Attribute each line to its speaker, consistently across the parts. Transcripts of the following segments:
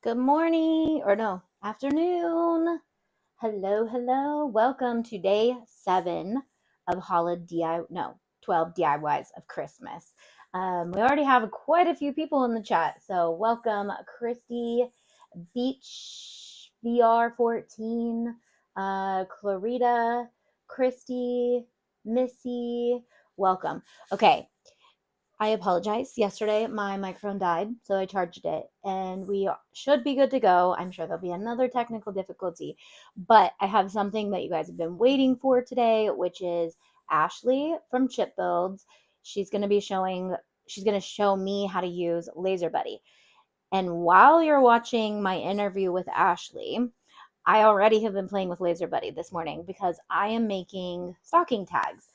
Speaker 1: Good morning, or no, afternoon. Hello. Welcome to day 7 of 12 DIYs of Christmas. We already have quite a few people in the chat, so welcome Christy, Beach VR14, Clarita, Christy, Missy. Welcome. Okay, I apologize. Yesterday, my microphone died, so I charged it, and we should be good to go. I'm sure there'll be another technical difficulty, but I have something that you guys have been waiting for today, which is Ashley from Chip Builds. She's going to show me how to use Laser Buddy. And while you're watching my interview with Ashley, I already have been playing with Laser Buddy this morning because I am making stocking tags.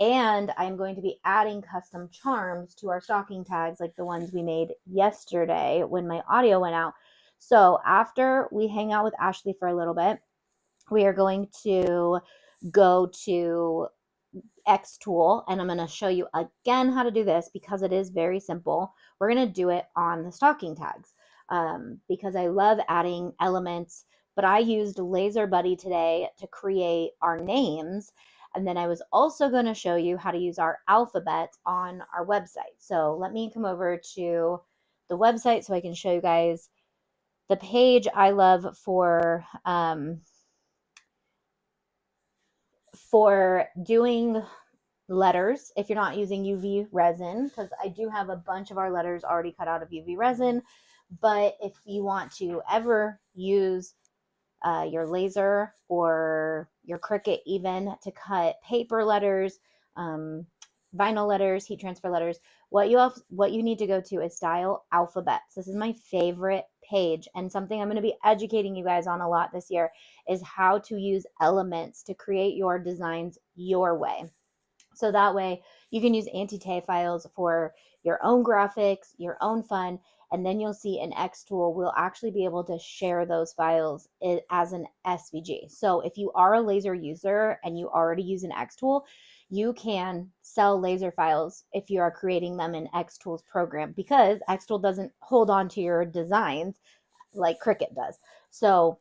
Speaker 1: And I'm going to be adding custom charms to our stocking tags, like the ones we made yesterday when my audio went out. So after we hang out with Ashley for a little bit, we are going to go to Xtool, and I'm going to show you again how to do this because it is very simple. We're going to do it on the stocking tags because I love adding elements, but I used Laser Buddy today to create our names. And then I was also going to show you how to use our alphabets on our website. So let me come over to the website so I can show you guys the page I love for doing letters if you're not using UV resin, because I do have a bunch of our letters already cut out of UV resin. But if you want to ever use your laser or your Cricut even to cut paper letters, vinyl letters, heat transfer letters, what you need to go to is Style Alphabets. This is my favorite page, and something I'm going to be educating you guys on a lot this year is how to use elements to create your designs your way. So that way you can use anti-tay files for your own graphics, your own fun, and then you'll see in Xtool, we'll actually be able to share those files as an SVG. So if you are a laser user and you already use an Xtool, you can sell laser files if you are creating them in Xtool's program, because Xtool doesn't hold on to your designs like Cricut does. So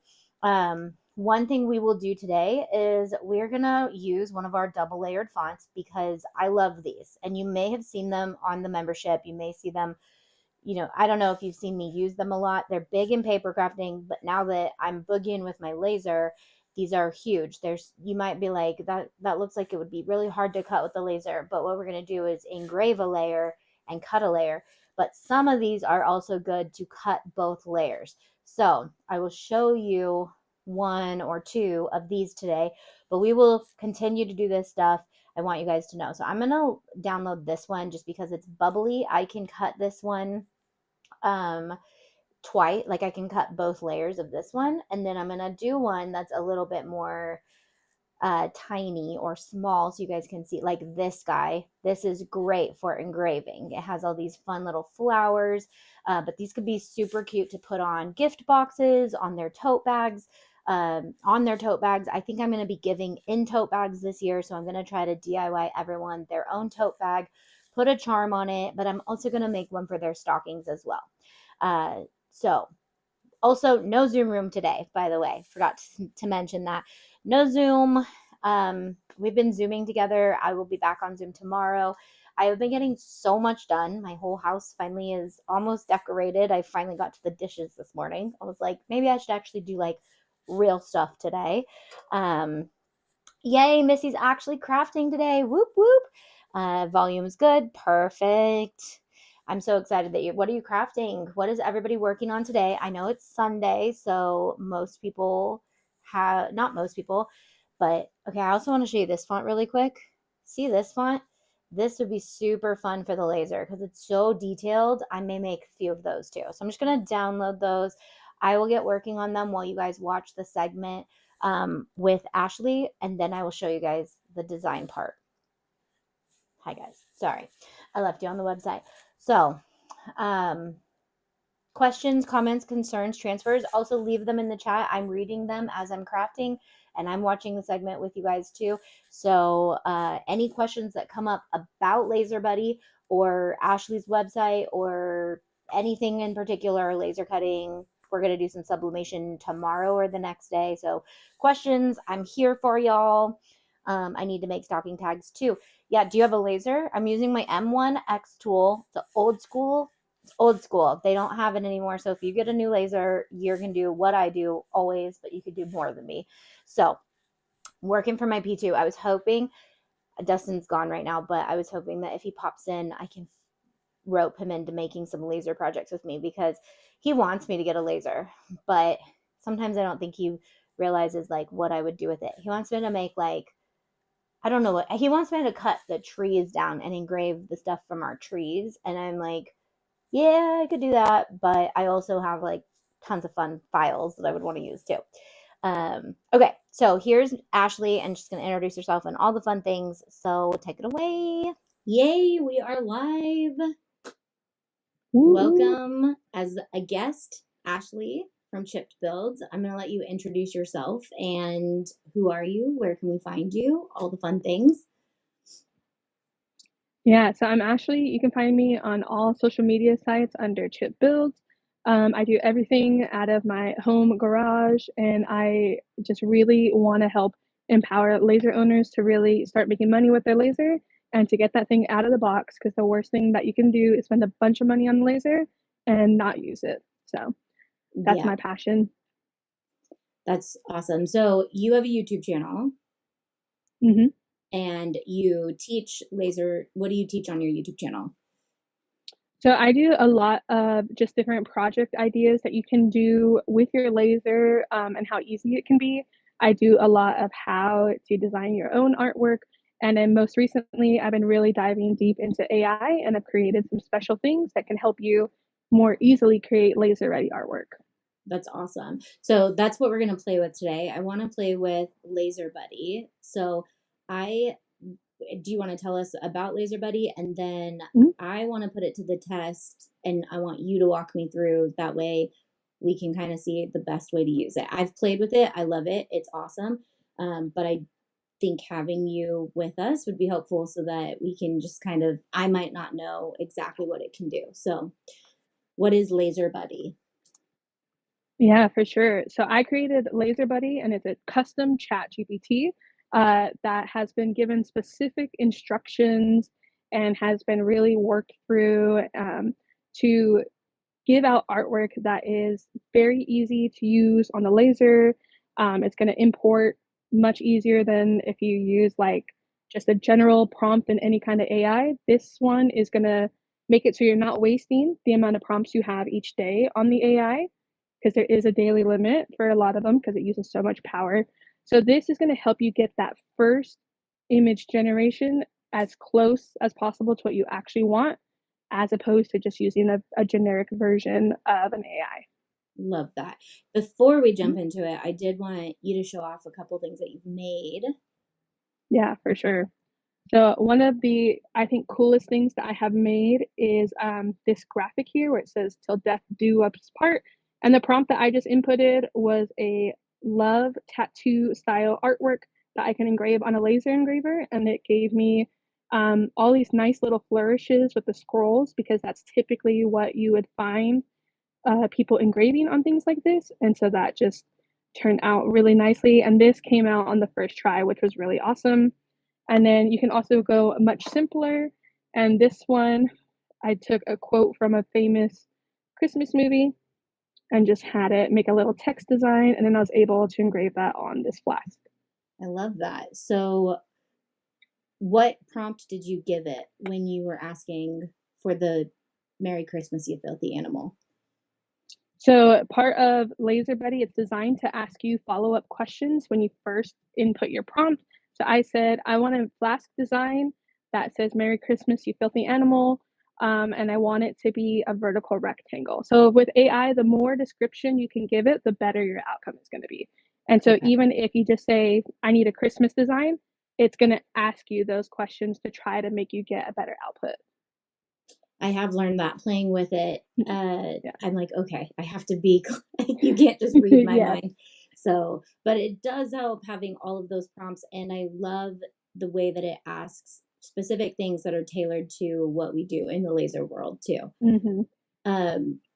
Speaker 1: one thing we will do today is we're going to use one of our double layered fonts because I love these, and you may have seen them on the membership. You may see them, I don't know if you've seen me use them a lot. They're big in paper crafting, but now that I'm boogieing with my laser, these are huge. You might be like, that looks like it would be really hard to cut with the laser, but what we're going to do is engrave a layer and cut a layer. But some of these are also good to cut both layers. So I will show you one or two of these today, but we will continue to do this stuff. I want you guys to know. So I'm going to download this one just because it's bubbly. I can cut this one twice. Like I can cut both layers of this one, and then I'm going to do one that's a little bit more tiny or small so you guys can see, like this guy. This is great for engraving. It has all these fun little flowers, but these could be super cute to put on gift boxes, on their tote bags. I think I'm going to be giving in tote bags this year, so I'm going to try to DIY everyone their own tote bag, put a charm on it, but I'm also going to make one for their stockings as well. So also no Zoom room today, by the way. Forgot to mention that. No Zoom. We've been Zooming together. I will be back on Zoom tomorrow. I have been getting so much done. My whole house finally is almost decorated. I finally got to the dishes this morning. I was like, maybe I should actually do like real stuff today. Yay, Missy's actually crafting today. Whoop, whoop. Volume's good. Perfect. I'm so excited what are you crafting? What is everybody working on today? I know it's Sunday, so most people not most people, but okay, I also want to show you this font really quick. See this font? This would be super fun for the laser because it's so detailed. I may make a few of those too. So I'm just going to download those. I will get working on them while you guys watch the segment with Ashley, and then I will show you guys the design part. Hi guys, sorry, I left you on the website. So questions, comments, concerns, transfers, also leave them in the chat. I'm reading them as I'm crafting, and I'm watching the segment with you guys too. So any questions that come up about Laser Buddy or Ashley's website or anything in particular, laser cutting. We're going to do some sublimation tomorrow or the next day. So questions, I'm here for y'all. I need to make stocking tags too. Yeah, do you have a laser? I'm using my M1X tool. It's old school. It's old school. They don't have it anymore. So if you get a new laser, you're going to do what I do always, but you could do more than me. So working for my P2, I was hoping, Dustin's gone right now, but I was hoping that if he pops in, I can rope him into making some laser projects with me, because he wants me to get a laser, but sometimes I don't think he realizes like what I would do with it. He wants me to make like, I don't know what he wants me to cut the trees down and engrave the stuff from our trees. And I'm like, yeah, I could do that. But I also have like tons of fun files that I would want to use too. Okay, so here's Ashley, and she's going to introduce herself and all the fun things. So take it away. Yay, we are live. Ooh. Welcome as a guest, Ashley from Chipped Builds. I'm going to let you introduce yourself and who are you? Where can we find you? All the fun things.
Speaker 2: Yeah, so I'm Ashley. You can find me on all social media sites under Chipped Builds. I do everything out of my home garage, and I just really want to help empower laser owners to really start making money with their laser and to get that thing out of the box, because the worst thing that you can do is spend a bunch of money on the laser and not use it. So that's my passion.
Speaker 1: That's awesome. So you have a YouTube channel.
Speaker 2: Mm-hmm.
Speaker 1: And you teach laser. What do you teach on your YouTube channel?
Speaker 2: So I do a lot of just different project ideas that you can do with your laser, and how easy it can be. I do a lot of how to design your own artwork. And then most recently, I've been really diving deep into AI, and I've created some special things that can help you more easily create laser ready artwork.
Speaker 1: That's awesome. So that's what we're going to play with today. I want to play with Laser Buddy. So do you want to tell us about Laser Buddy? And then I want to put it to the test, and I want you to walk me through. That way we can kind of see the best way to use it. I've played with it. I love it. It's awesome. But I think having you with us would be helpful so that we can just kind of, I might not know exactly what it can do. So what is Laser Buddy?
Speaker 2: Yeah, for sure. So I created Laser Buddy, and it's a custom chat GPT that has been given specific instructions and has been really worked through to give out artwork that is very easy to use on the laser. It's going to import much easier than if you use like just a general prompt in any kind of AI. This one is going to make it so you're not wasting the amount of prompts you have each day on the AI, because there is a daily limit for a lot of them because it uses so much power. So this is going to help you get that first image generation as close as possible to what you actually want, as opposed to just using a generic version of an AI.
Speaker 1: Love that. Before we jump into it, I did want you to show off a couple things that you've made.
Speaker 2: Yeah, for sure. So one of the, I think, coolest things that I have made is this graphic here where it says "Till death do us part," and the prompt that I just inputted was a love tattoo style artwork that I can engrave on a laser engraver, and it gave me all these nice little flourishes with the scrolls, because that's typically what you would find people engraving on things like this, and so that just turned out really nicely. And this came out on the first try, which was really awesome. And then you can also go much simpler. And this one, I took a quote from a famous Christmas movie and just had it make a little text design. And then I was able to engrave that on this flask.
Speaker 1: I love that. So what prompt did you give it when you were asking for the "Merry Christmas, you filthy animal"?
Speaker 2: So part of Laser Buddy, it's designed to ask you follow-up questions when you first input your prompt. So I said, I want a flask design that says "Merry Christmas, you filthy animal," and I want it to be a vertical rectangle. So with AI, the more description you can give it, the better your outcome is going to be. And so even if you just say, I need a Christmas design, it's going to ask you those questions to try to make you get a better output.
Speaker 1: I have learned that playing with it. I'm like, okay, I have to be, you can't just read my mind. So, but it does help having all of those prompts. And I love the way that it asks specific things that are tailored to what we do in the laser world too.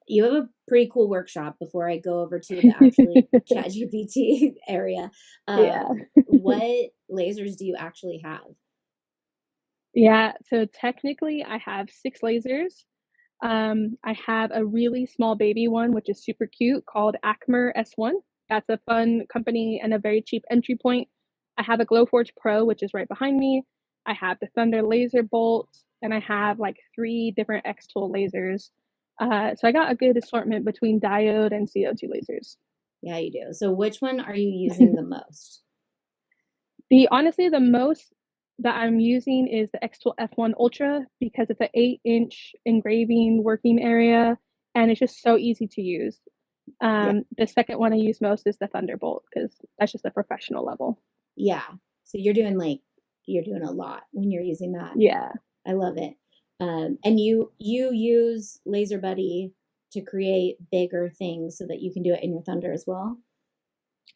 Speaker 1: You have a pretty cool workshop before I go over to the actually ChatGPT area.
Speaker 2: Yeah.
Speaker 1: What lasers do you actually have?
Speaker 2: Yeah, so technically I have 6 lasers. I have a really small baby one, which is super cute, called Acmer S1. That's a fun company and a very cheap entry point. I have a Glowforge Pro, which is right behind me. I have the Thunder laser bolt, and I have like 3 different X-Tool lasers. So I got a good assortment between diode and CO2 lasers.
Speaker 1: Yeah, you do. So which one are you using the most?
Speaker 2: Honestly, the most that I'm using is the X-Tool F1 Ultra because it's an 8-inch engraving working area and it's just so easy to use.
Speaker 1: Yeah.
Speaker 2: The second one I use most is the Thunderbolt because that's just a professional level.
Speaker 1: Yeah. So you're doing a lot when you're using that.
Speaker 2: Yeah.
Speaker 1: I love it. And you use Laser Buddy to create bigger things so that you can do it in your Thunder as well.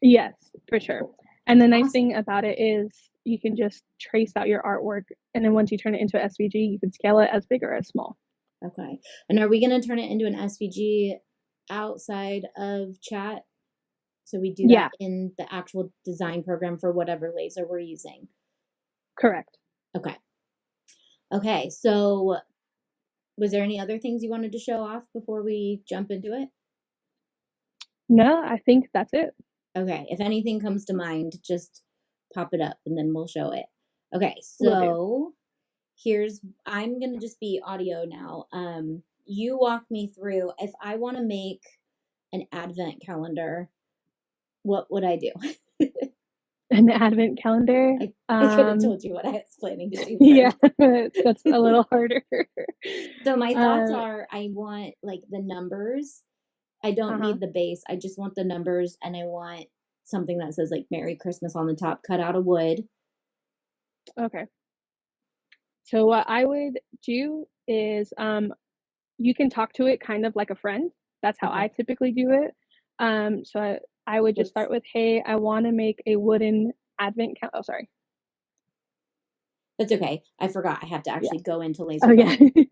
Speaker 2: Yes, for sure. And the nice
Speaker 1: Awesome.
Speaker 2: thing about it is you can just trace out your artwork, and then once you turn it into an SVG, you can scale it as big or as small.
Speaker 1: Okay. And are we going to turn it into an SVG outside of chat? So we do that
Speaker 2: Yeah,
Speaker 1: in the actual design program for whatever laser we're using.
Speaker 2: correct.
Speaker 1: Okay. Okay. So was there any other things you wanted to show off before we jump into it?
Speaker 2: No, I think that's it.
Speaker 1: Okay. If anything comes to mind, just pop it up and then we'll show it. Okay.
Speaker 2: Will do.
Speaker 1: So I'm going to just be audio now. You walk me through if I want to make an advent calendar, what would I do?
Speaker 2: An advent calendar.
Speaker 1: I could have told you what I was planning to do
Speaker 2: Yeah,
Speaker 1: first.
Speaker 2: that's a little harder.
Speaker 1: So my thoughts
Speaker 2: Um,
Speaker 1: are I want like the numbers. I don't
Speaker 2: uh-huh.
Speaker 1: need the base. I just want the numbers and I want something that says like Merry Christmas on the top, cut out of wood.
Speaker 2: Okay. So what I would do is you can talk to it kind of like a friend. That's how
Speaker 1: Okay.
Speaker 2: I typically do it. I would just
Speaker 1: What's
Speaker 2: start with, "Hey, I want to make a wooden advent cal." Oh, sorry.
Speaker 1: That's okay. I forgot I have to
Speaker 2: Yeah.
Speaker 1: actually go into
Speaker 2: Oh,
Speaker 1: Laser
Speaker 2: yeah.
Speaker 1: Buddy.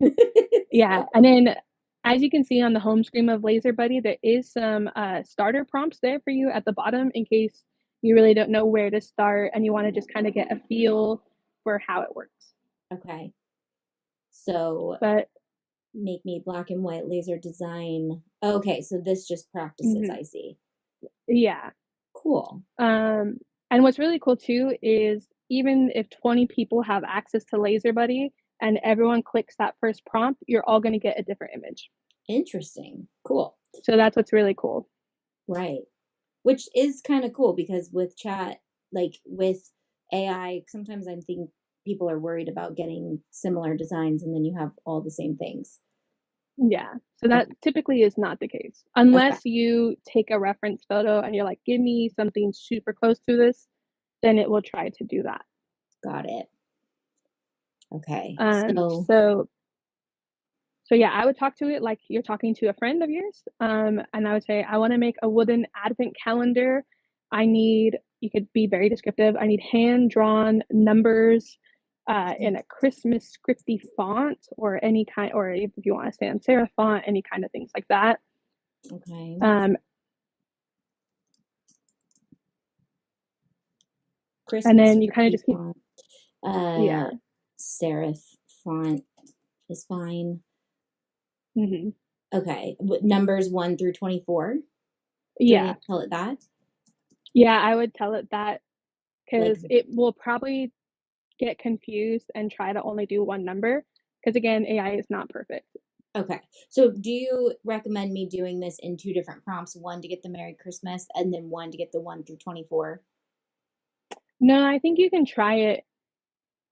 Speaker 2: Yeah. And
Speaker 1: So
Speaker 2: then as you can see on the home screen of Laser Buddy, there is some starter prompts there for you at the bottom in case you really don't know where to start and you want to just kind of get a feel for how it works.
Speaker 1: okay. So
Speaker 2: But
Speaker 1: make me black and white laser design. Okay, so this just practices,
Speaker 2: mhm,
Speaker 1: I see.
Speaker 2: yeah.
Speaker 1: Cool.
Speaker 2: Um, and what's really cool too is even if 20 people have access to Laser Buddy and everyone clicks that first prompt, you're all going to get a different image.
Speaker 1: Interesting. Cool.
Speaker 2: So that's what's really cool.
Speaker 1: Right. Which is kind of cool because with chat, like with AI, sometimes I think people are worried about getting similar designs and then you have all the same things.
Speaker 2: Yeah. So that
Speaker 1: Okay.
Speaker 2: typically is not the case
Speaker 1: Okay.
Speaker 2: unless you take a reference photo and you're like, give me something super close to this, then it will try to do that.
Speaker 1: Got it. Okay.
Speaker 2: Um,
Speaker 1: So,
Speaker 2: so So yeah, I would talk to it like you're talking to a friend of yours. And I would say, I want to make a wooden advent calendar. You could be very descriptive. I need hand drawn numbers in a Christmas scripty font or any kind, or if you want to sans serif font, any kind of things like that.
Speaker 1: okay.
Speaker 2: Um, and
Speaker 1: Christmas
Speaker 2: then you kind of
Speaker 1: scripty
Speaker 2: just keep,
Speaker 1: font.
Speaker 2: yeah.
Speaker 1: Serif font is fine.
Speaker 2: Hmm.
Speaker 1: Okay. Numbers 1 through 24. Do I need
Speaker 2: Yeah.
Speaker 1: to tell it that?
Speaker 2: Yeah, I would tell it that
Speaker 1: Like,
Speaker 2: because it will probably get confused and try to only do one number. Because again, AI is not perfect.
Speaker 1: okay. So do you recommend me doing this in two different prompts? One to get the Merry Christmas and then one to get the 1 through 24?
Speaker 2: No, I think you can try it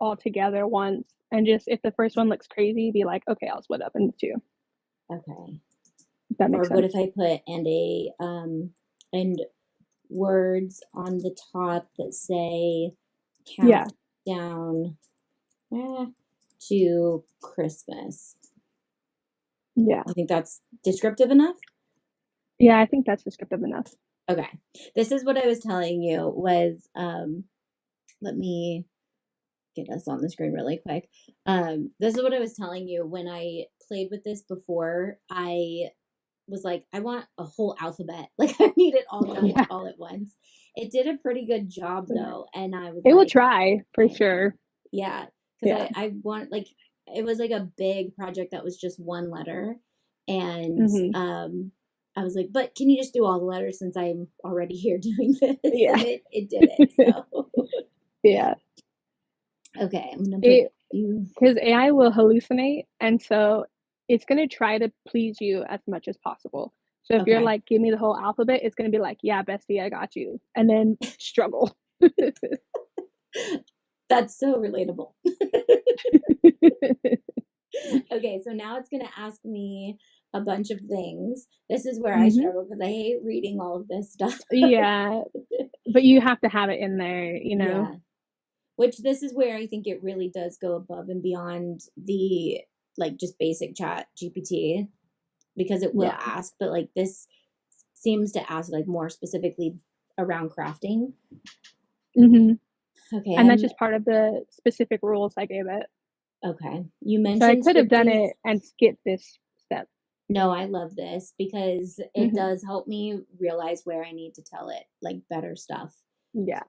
Speaker 2: all together once and just if the first one looks crazy, be like, okay, I'll split up into two.
Speaker 1: Okay.
Speaker 2: If that
Speaker 1: Or
Speaker 2: makes
Speaker 1: what if
Speaker 2: sense.
Speaker 1: I put and words on the top that say
Speaker 2: Yeah.
Speaker 1: countdown to Christmas?
Speaker 2: Yeah.
Speaker 1: You think that's descriptive enough?
Speaker 2: Yeah, I think that's descriptive enough.
Speaker 1: Okay. This is what I was telling you was let me get us on the screen really quick. This is what I was telling you when I played with this before, I was like, I want a whole alphabet. Like I need it all done
Speaker 2: Yeah.
Speaker 1: all at once. It did a pretty good job though. And I was
Speaker 2: It will
Speaker 1: like,
Speaker 2: try for
Speaker 1: okay,
Speaker 2: sure.
Speaker 1: yeah. Cause
Speaker 2: Yeah.
Speaker 1: I want like, it was like a big project that was just one letter. And,
Speaker 2: Hmm.
Speaker 1: I was like, but can you just do all the letters since I'm already here doing this?
Speaker 2: Yeah.
Speaker 1: And it did it. So,
Speaker 2: Yeah.
Speaker 1: okay. I'm going to put
Speaker 2: It
Speaker 1: you.
Speaker 2: because AI will hallucinate, and so it's gonna try to please you as much as possible. So if you're
Speaker 1: Okay.
Speaker 2: like, "Give me the whole alphabet," it's gonna be like, "Yeah, bestie, I got you," and then struggle.
Speaker 1: That's so relatable. Okay, so now it's going to ask me a bunch of things. This is where I
Speaker 2: Hmm.
Speaker 1: struggle because I hate reading all of this stuff.
Speaker 2: Yeah, but you have to have it in there, you know?
Speaker 1: Yeah, which this is where I think it really does go above and beyond the like just basic chat GPT because it will
Speaker 2: Yeah.
Speaker 1: ask, but like this seems to ask like more specifically around crafting.
Speaker 2: Hmm.
Speaker 1: Okay,
Speaker 2: And that's just part of the specific rules I gave it.
Speaker 1: okay. You
Speaker 2: So I
Speaker 1: mentioned
Speaker 2: could have done
Speaker 1: scripty.
Speaker 2: it and skipped this step.
Speaker 1: No, I love this because it
Speaker 2: Hmm.
Speaker 1: does help me realize where I need to tell it like better stuff.
Speaker 2: Yeah.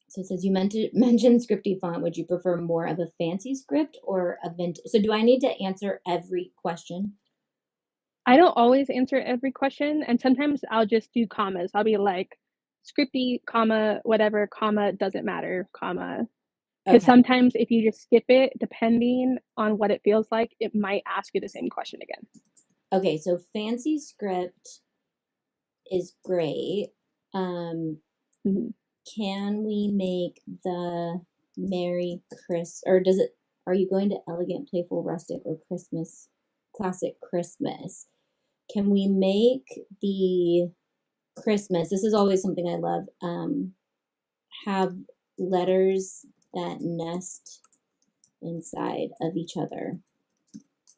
Speaker 1: So it says you mentioned scripty font. Would you prefer more of a fancy script or a vint? So do I need to answer every question?
Speaker 2: I don't always answer every question, and sometimes I'll just do commas. I'll be like, scripty, comma, whatever, comma, doesn't matter, comma. Because
Speaker 1: Okay.
Speaker 2: sometimes if you just skip it, depending on what it feels like, it might ask you the same question again.
Speaker 1: Okay. So fancy script is great. Um,
Speaker 2: Mhm.
Speaker 1: can we make the Merry Chris or does it? Are you going to elegant, playful, rustic, or Christmas, classic Christmas? Can we make the Christmas? This is always something I love. Have letters that nest inside of each other.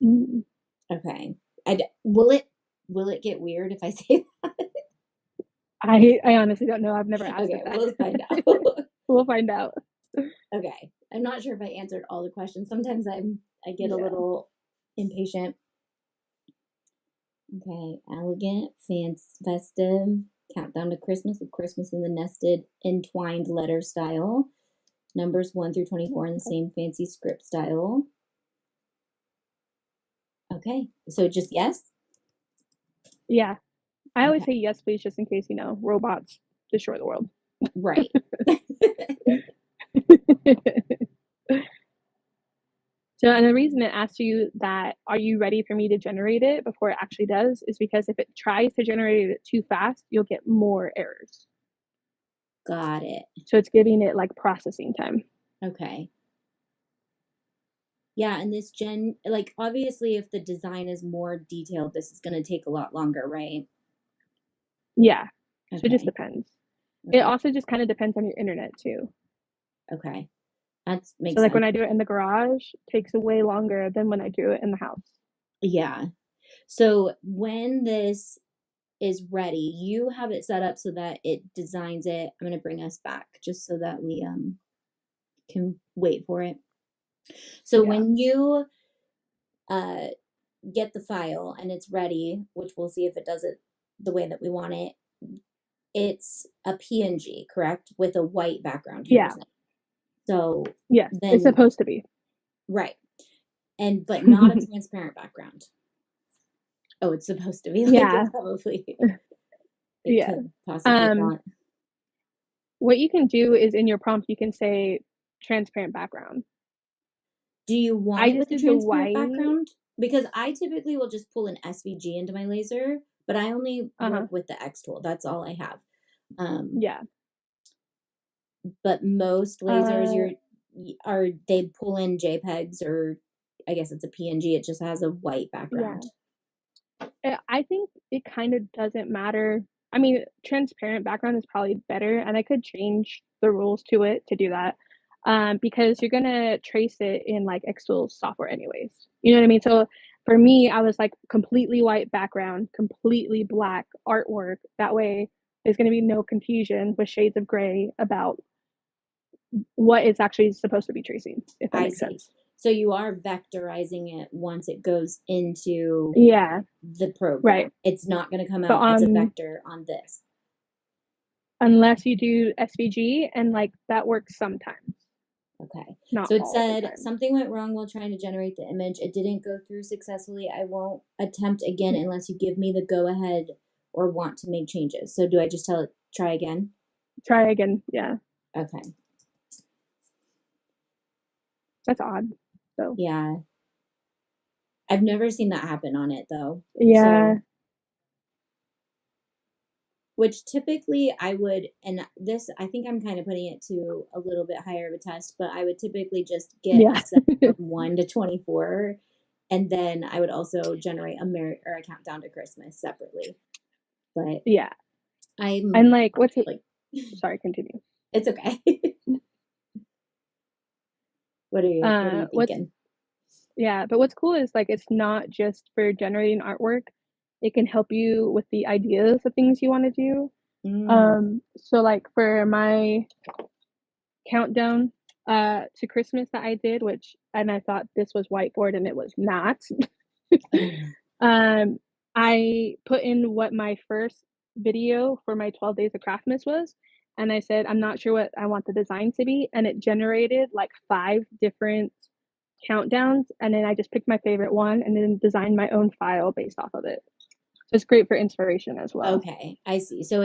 Speaker 2: Mm.
Speaker 1: Okay. Will it get weird if I say that?
Speaker 2: I honestly don't know. I've never asked it
Speaker 1: Okay,
Speaker 2: that.
Speaker 1: we'll find out.
Speaker 2: We'll find out.
Speaker 1: Okay. I'm not sure if I answered all the questions. Sometimes I get a
Speaker 2: Yeah.
Speaker 1: little impatient. Okay. Elegant, fancy, festive, countdown to Christmas with Christmas in the nested entwined letter style. Numbers 1 through 24 in the same fancy script style. Okay. So just yes?
Speaker 2: Yeah. I always
Speaker 1: Okay.
Speaker 2: say yes, please, just in case, robots destroy the world.
Speaker 1: Right.
Speaker 2: So, and the reason it asks you that, are you ready for me to generate it before it actually does, is because if it tries to generate it too fast, you'll get more errors.
Speaker 1: Got it.
Speaker 2: So it's giving it like processing time.
Speaker 1: Okay. Yeah, and this like obviously if the design is more detailed, this is going to take a lot longer, right?
Speaker 2: Yeah. So it just
Speaker 1: Okay.
Speaker 2: depends. It
Speaker 1: Okay.
Speaker 2: also just kind of depends on your internet too.
Speaker 1: Okay. That
Speaker 2: So
Speaker 1: makes
Speaker 2: like
Speaker 1: sense.
Speaker 2: when I do it in the garage, it takes way longer than when I do it in the house.
Speaker 1: Yeah. So when this is ready, you have it set up so that it designs it. I'm going to bring us back just so that we can wait for it. So
Speaker 2: Yeah.
Speaker 1: when you uh get the file and it's ready, which we'll see if it does it the way that we want it, it's a PNG, correct? With a white background, you were
Speaker 2: Yeah.
Speaker 1: saying. So
Speaker 2: Yes. It's
Speaker 1: then,
Speaker 2: supposed to be.
Speaker 1: right. And, but not a transparent background. Oh, it's supposed to be like
Speaker 2: Yeah.
Speaker 1: it probably, it
Speaker 2: Yeah.
Speaker 1: could possibly
Speaker 2: Um,
Speaker 1: not.
Speaker 2: what you can do is in your prompt, you can say transparent background.
Speaker 1: Do you want
Speaker 2: I
Speaker 1: it with
Speaker 2: just
Speaker 1: a
Speaker 2: did the
Speaker 1: transparent
Speaker 2: white.
Speaker 1: background? Because I typically will just pull an SVG into my laser, but I only work
Speaker 2: Uh-huh.
Speaker 1: with the X tool. That's all I have. Um,
Speaker 2: Yeah.
Speaker 1: but most lasers
Speaker 2: Uh,
Speaker 1: they pull in JPEGs or I guess it's a PNG. It just has a white
Speaker 2: yeah.
Speaker 1: background.
Speaker 2: I think it kind of doesn't matter. I mean, transparent background is probably better, and I could change the rules to it to do that, because you're gonna trace it in like Xtool software anyways. You know what I mean? So for me, I was like completely white background, completely black artwork. That way, there's gonna be no confusion with shades of gray about what it's actually supposed to be tracing, if that
Speaker 1: I
Speaker 2: makes
Speaker 1: see.
Speaker 2: sense.
Speaker 1: So you are vectorizing it once it goes into
Speaker 2: Yeah,
Speaker 1: the program.
Speaker 2: right.
Speaker 1: It's not going to come
Speaker 2: But
Speaker 1: out as a vector on this.
Speaker 2: unless you do SVG, and like that works sometimes,
Speaker 1: Okay.
Speaker 2: not
Speaker 1: So it
Speaker 2: all the
Speaker 1: said
Speaker 2: time.
Speaker 1: something went wrong while trying to generate the image. It didn't go through successfully. I won't attempt again unless you give me the go ahead or want to make changes. So do I just tell it try again?
Speaker 2: Try again. Yeah.
Speaker 1: Okay.
Speaker 2: That's odd. So
Speaker 1: Yeah. I've never seen that happen on it though.
Speaker 2: yeah.
Speaker 1: So which typically I would, and this, I think I'm kind of putting it to a little bit higher of a test, but I would typically just get a
Speaker 2: Yeah.
Speaker 1: set from 1 to 24. And then I would also generate a countdown to Christmas separately. But
Speaker 2: Yeah.
Speaker 1: I'm
Speaker 2: And like, what's it?
Speaker 1: like,
Speaker 2: Sorry, continue.
Speaker 1: it's okay. What are you
Speaker 2: What's
Speaker 1: thinking?
Speaker 2: Yeah, but what's cool is like it's not just for generating artwork. It can help you with the ideas of things you want to do. So like for my countdown to Christmas that I did, which and I thought this was whiteboard and it was not. um I put in what my first video for my 12 days of Craftmas was, and I said I'm not sure what I want the design to be, and it generated like 5 different countdowns, and then I just picked my favorite one and then designed my own file based off of it. So it's great for inspiration as well.
Speaker 1: Okay, I see. So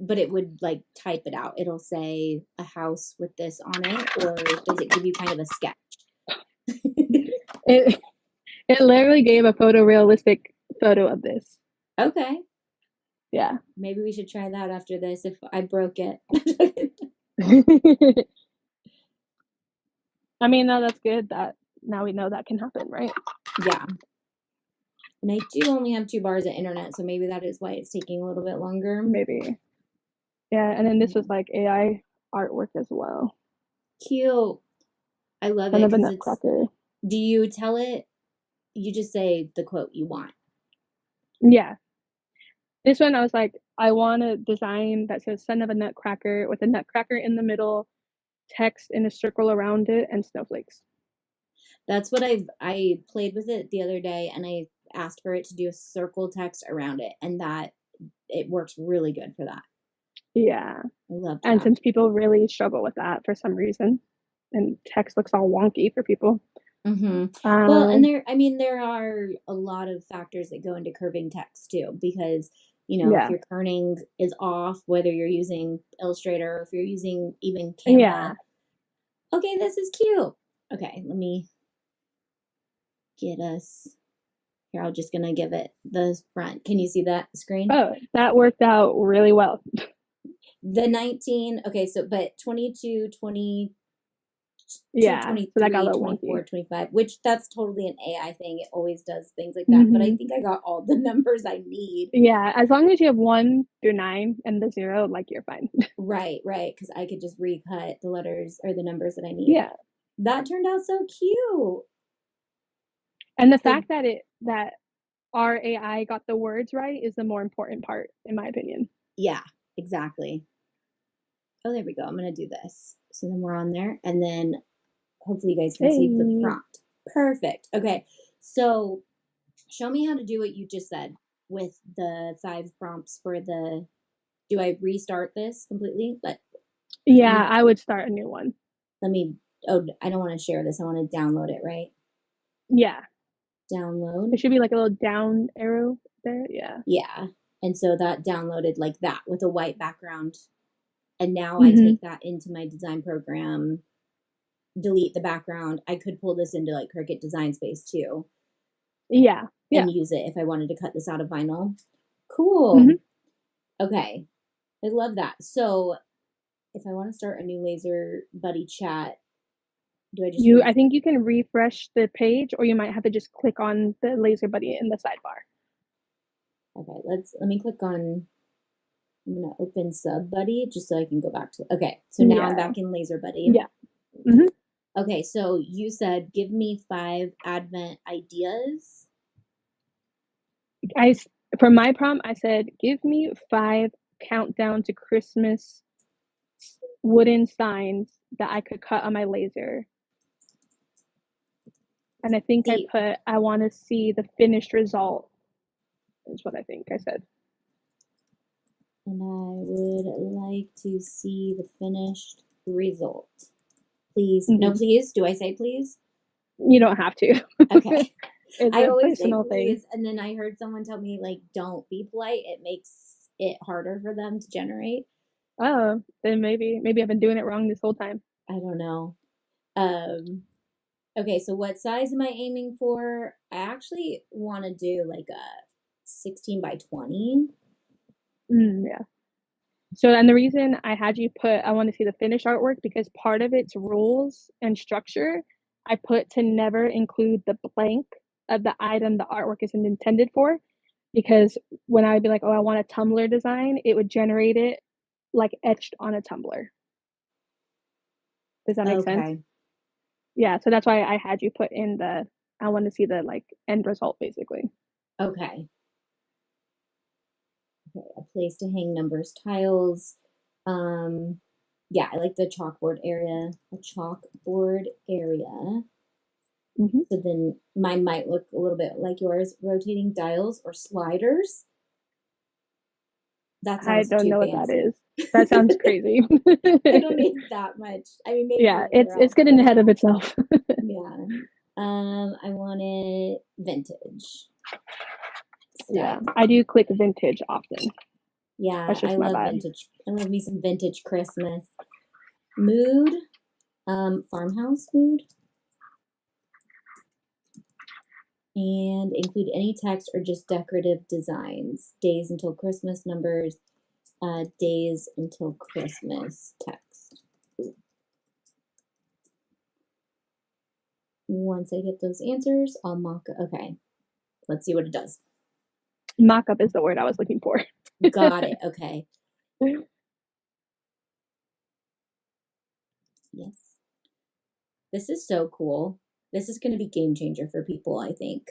Speaker 1: but it would like type it out. It'll say a house with this on it, or does it give you kind of a sketch?
Speaker 2: it it literally gave a photorealistic photo of this.
Speaker 1: Okay.
Speaker 2: Yeah.
Speaker 1: Maybe we should try that after this if I broke it.
Speaker 2: I mean, no, that's good that now we know that can happen, right?
Speaker 1: Yeah. And I do only have 2 bars of internet, so maybe that is why it's taking a little bit longer.
Speaker 2: Maybe. Yeah, and then this was like AI artwork as well.
Speaker 1: Cute. I love
Speaker 2: Son
Speaker 1: it
Speaker 2: of a
Speaker 1: because it's.
Speaker 2: nutcracker.
Speaker 1: Do you tell it? You just say the quote you want.
Speaker 2: Yeah. This one I was like, I want a design that says son of a nutcracker with a nutcracker in the middle, text in a circle around it, and snowflakes.
Speaker 1: That's what I played with it the other day, and I asked for it to do a circle text around it, and that it works really good for that.
Speaker 2: Yeah.
Speaker 1: I love
Speaker 2: And
Speaker 1: that.
Speaker 2: since people really struggle with that for some reason, and text looks all wonky for people.
Speaker 1: Well, and there are a lot of factors that go into curving text too, because if
Speaker 2: Yeah.
Speaker 1: your kerning is off, whether you're using Illustrator or if you're using even Canva.
Speaker 2: Yeah.
Speaker 1: Okay, this is cute. Okay, let me get us here. I'm just gonna give it the front. Can you see that screen?
Speaker 2: Oh, that worked out really well.
Speaker 1: The 19, okay, so but 22, 20,
Speaker 2: Yeah, so that got a
Speaker 1: 23,
Speaker 2: little
Speaker 1: 24,
Speaker 2: wonky.
Speaker 1: 25, which that's totally an AI thing. It always does things like that. But I think I got all the numbers I need.
Speaker 2: Yeah, as long as you have 1 through 9 and the 0, like you're fine.
Speaker 1: Right, right. Because I could just recut the letters or the numbers that I need.
Speaker 2: Yeah.
Speaker 1: That turned out so cute.
Speaker 2: And the
Speaker 1: So,
Speaker 2: fact that our AI got the words right is the more important part, in my opinion.
Speaker 1: yeah, exactly. Oh, there we go. I'm going to do this. So then we're on there. And then hopefully you guys can see the prompt. Perfect. Okay. So show me how to do what you just said with the 5 prompts for the. Do I restart this completely?
Speaker 2: Yeah, I would start a new one.
Speaker 1: Let me. Oh, I don't want to share this. I want to download it, right?
Speaker 2: Yeah.
Speaker 1: Download.
Speaker 2: There should be like a little down arrow there. Yeah.
Speaker 1: Yeah. And so that downloaded like that with a white background. And now I take that into my design program, delete the background. I could pull this into like Cricut Design Space too.
Speaker 2: Yeah. Yeah.
Speaker 1: And use it if I wanted to cut this out of vinyl. Cool. Okay. I love that. So if I want to start a new Laser Buddy chat, do I just
Speaker 2: I think you can refresh the page, or you might have to just click on the Laser Buddy in the sidebar.
Speaker 1: Okay, let me click on. I'm gonna open Sub Buddy just so I can go back to. Okay, so now I'm back in Laser Buddy.
Speaker 2: Yeah.
Speaker 1: Okay, so you said give me 5 Advent ideas.
Speaker 2: For my prompt, I said give me 5 countdown to Christmas wooden signs that I could cut on my laser. And I think I
Speaker 1: See,
Speaker 2: put, I want to see the finished result, is what I think I said.
Speaker 1: and I would like to see the finished result. Please. No,
Speaker 2: Mm-hmm.
Speaker 1: please. Do I say please?
Speaker 2: You don't have to.
Speaker 1: Okay.
Speaker 2: It's
Speaker 1: I
Speaker 2: a
Speaker 1: always say
Speaker 2: personal thing.
Speaker 1: please, and then I heard someone tell me, like, don't be polite. It makes it harder for them to generate.
Speaker 2: Oh, then maybe I've been doing it wrong this whole time.
Speaker 1: I don't know. Um, okay, so what size am I aiming for? I actually want to do like a 16 by 20.
Speaker 2: Yeah. So, and the reason I had you put, I want to see the finished artwork because part of its rules and structure, I put to never include the blank of the item the artwork is intended for. Because when I would be like, oh, I want a tumbler design, it would generate it like etched on a tumbler. Does that make sense?
Speaker 1: Okay.
Speaker 2: Yeah. So that's why I had you put in the, I want to see the like end result basically.
Speaker 1: Okay. Okay. A place to hang numbers tiles. Um, yeah, I like the chalkboard area. A chalkboard area.
Speaker 2: Mm-hmm.
Speaker 1: So then mine might look a little bit like yours, rotating dials or sliders. That
Speaker 2: I
Speaker 1: sounds
Speaker 2: don't
Speaker 1: too
Speaker 2: know what that
Speaker 1: fancy.
Speaker 2: is. That sounds crazy.
Speaker 1: I don't need that much. I mean, maybe
Speaker 2: Yeah,
Speaker 1: later
Speaker 2: it's
Speaker 1: I'll.
Speaker 2: getting ahead of itself.
Speaker 1: Yeah. I want it vintage
Speaker 2: Yeah,
Speaker 1: style.
Speaker 2: I do click vintage often.
Speaker 1: Yeah,
Speaker 2: That's
Speaker 1: I
Speaker 2: just my
Speaker 1: love
Speaker 2: vibe.
Speaker 1: vintage. I love me some vintage Christmas mood. Farmhouse mood, and include any text or just decorative designs. Days until Christmas numbers. Days until Christmas text. Once I get those answers, I'll mock. Okay, let's see what it does.
Speaker 2: Mock-up is the word I was looking for.
Speaker 1: Got it. Okay. Yes. This is so cool. This is going to be game changer for people, I think.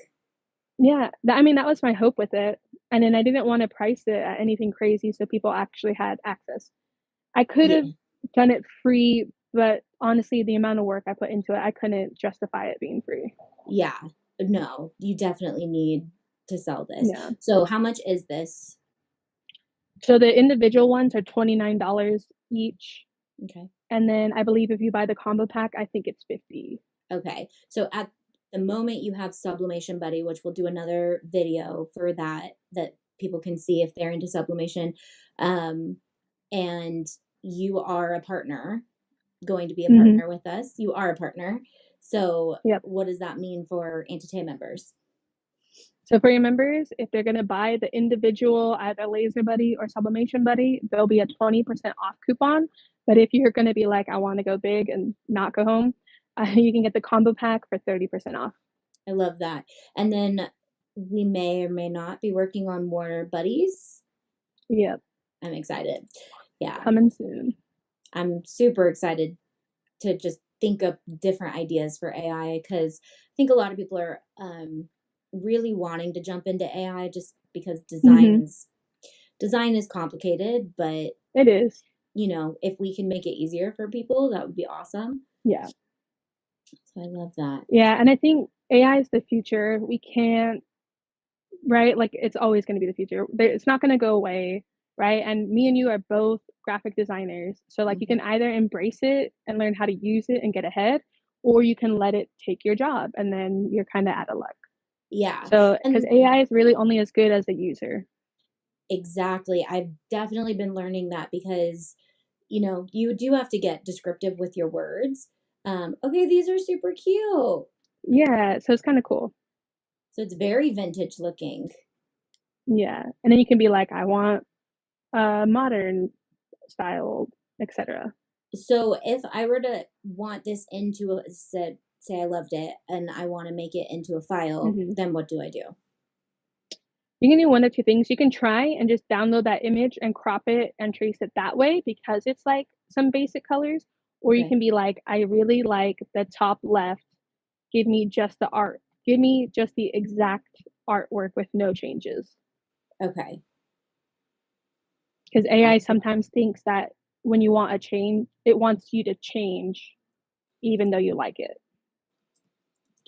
Speaker 2: Yeah, I mean, that was my hope with it. And then I didn't want to price it at anything crazy so people actually had access. I could have
Speaker 1: Yeah.
Speaker 2: done it free, but honestly, the amount of work I put into it, I couldn't justify it being free.
Speaker 1: Yeah. No, you definitely need to sell this.
Speaker 2: Yeah.
Speaker 1: So, how much is this?
Speaker 2: So the individual ones are $29 each.
Speaker 1: Okay.
Speaker 2: And then I believe if you buy the combo pack, I think it's 50.
Speaker 1: Okay. So, at the moment, you have Sublimation Buddy, which we'll do another video for that people can see if they're into sublimation. And you are a partner, going to be a
Speaker 2: Mm-hmm.
Speaker 1: partner with us. You are a partner. So,
Speaker 2: Yep.
Speaker 1: what does that mean for Entity members?
Speaker 2: So for your members, if they're going to buy the individual, either Laser Buddy or Sublimation Buddy, there'll be a 20% off coupon. But if you're going to be like, I want to go big and not go home, you can get the combo pack for 30% off.
Speaker 1: I love that. And then we may or may not be working on more buddies.
Speaker 2: Yep.
Speaker 1: I'm excited. Yeah.
Speaker 2: Coming soon.
Speaker 1: I'm super excited to just think of different ideas for AI because I think a lot of people are really wanting to jump into AI just because
Speaker 2: Mm-hmm.
Speaker 1: design is complicated, but
Speaker 2: It is.
Speaker 1: if we can make it easier for people, that would be awesome.
Speaker 2: Yeah.
Speaker 1: So I love that.
Speaker 2: Yeah. And I think AI is the future. We can't, right? Like it's always going to be the future. It's not going to go away, right? And me and you are both graphic designers. So like you
Speaker 1: Mm-hmm.
Speaker 2: can either embrace it and learn how to use it and get ahead, or you can let it take your job and then you're kind of out of luck.
Speaker 1: Yeah.
Speaker 2: So because
Speaker 1: And
Speaker 2: AI is really only as good as the user.
Speaker 1: exactly. I've definitely been learning that because, you do have to get descriptive with your words. Okay, these are super cute.
Speaker 2: Yeah, so it's kind of cool.
Speaker 1: So it's very vintage looking.
Speaker 2: Yeah. And then you can be like, I want a modern style, etc.
Speaker 1: So if I were to want this into say I loved it and I want to make it into a file,
Speaker 2: Mm-hmm.
Speaker 1: then what do I do?
Speaker 2: You can do one of two things. You can try and just download that image and crop it and trace it that way because it's like some basic colors. Or you
Speaker 1: Okay.
Speaker 2: can be like, I really like the top left. Give me just the art. Give me just the exact artwork with no changes.
Speaker 1: Okay.
Speaker 2: Because AI sometimes thinks that when you want a change, it wants you to change even though you like it.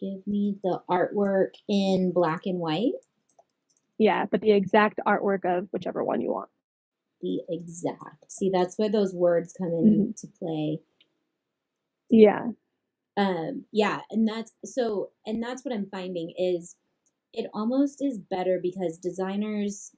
Speaker 1: Give me the artwork in black and white.
Speaker 2: Yeah, but the exact artwork of whichever one you want.
Speaker 1: The exact. See, that's where those words come
Speaker 2: Hmm.
Speaker 1: into play.
Speaker 2: Yeah.
Speaker 1: Yeah, and that's what I'm finding is it almost is better because designers,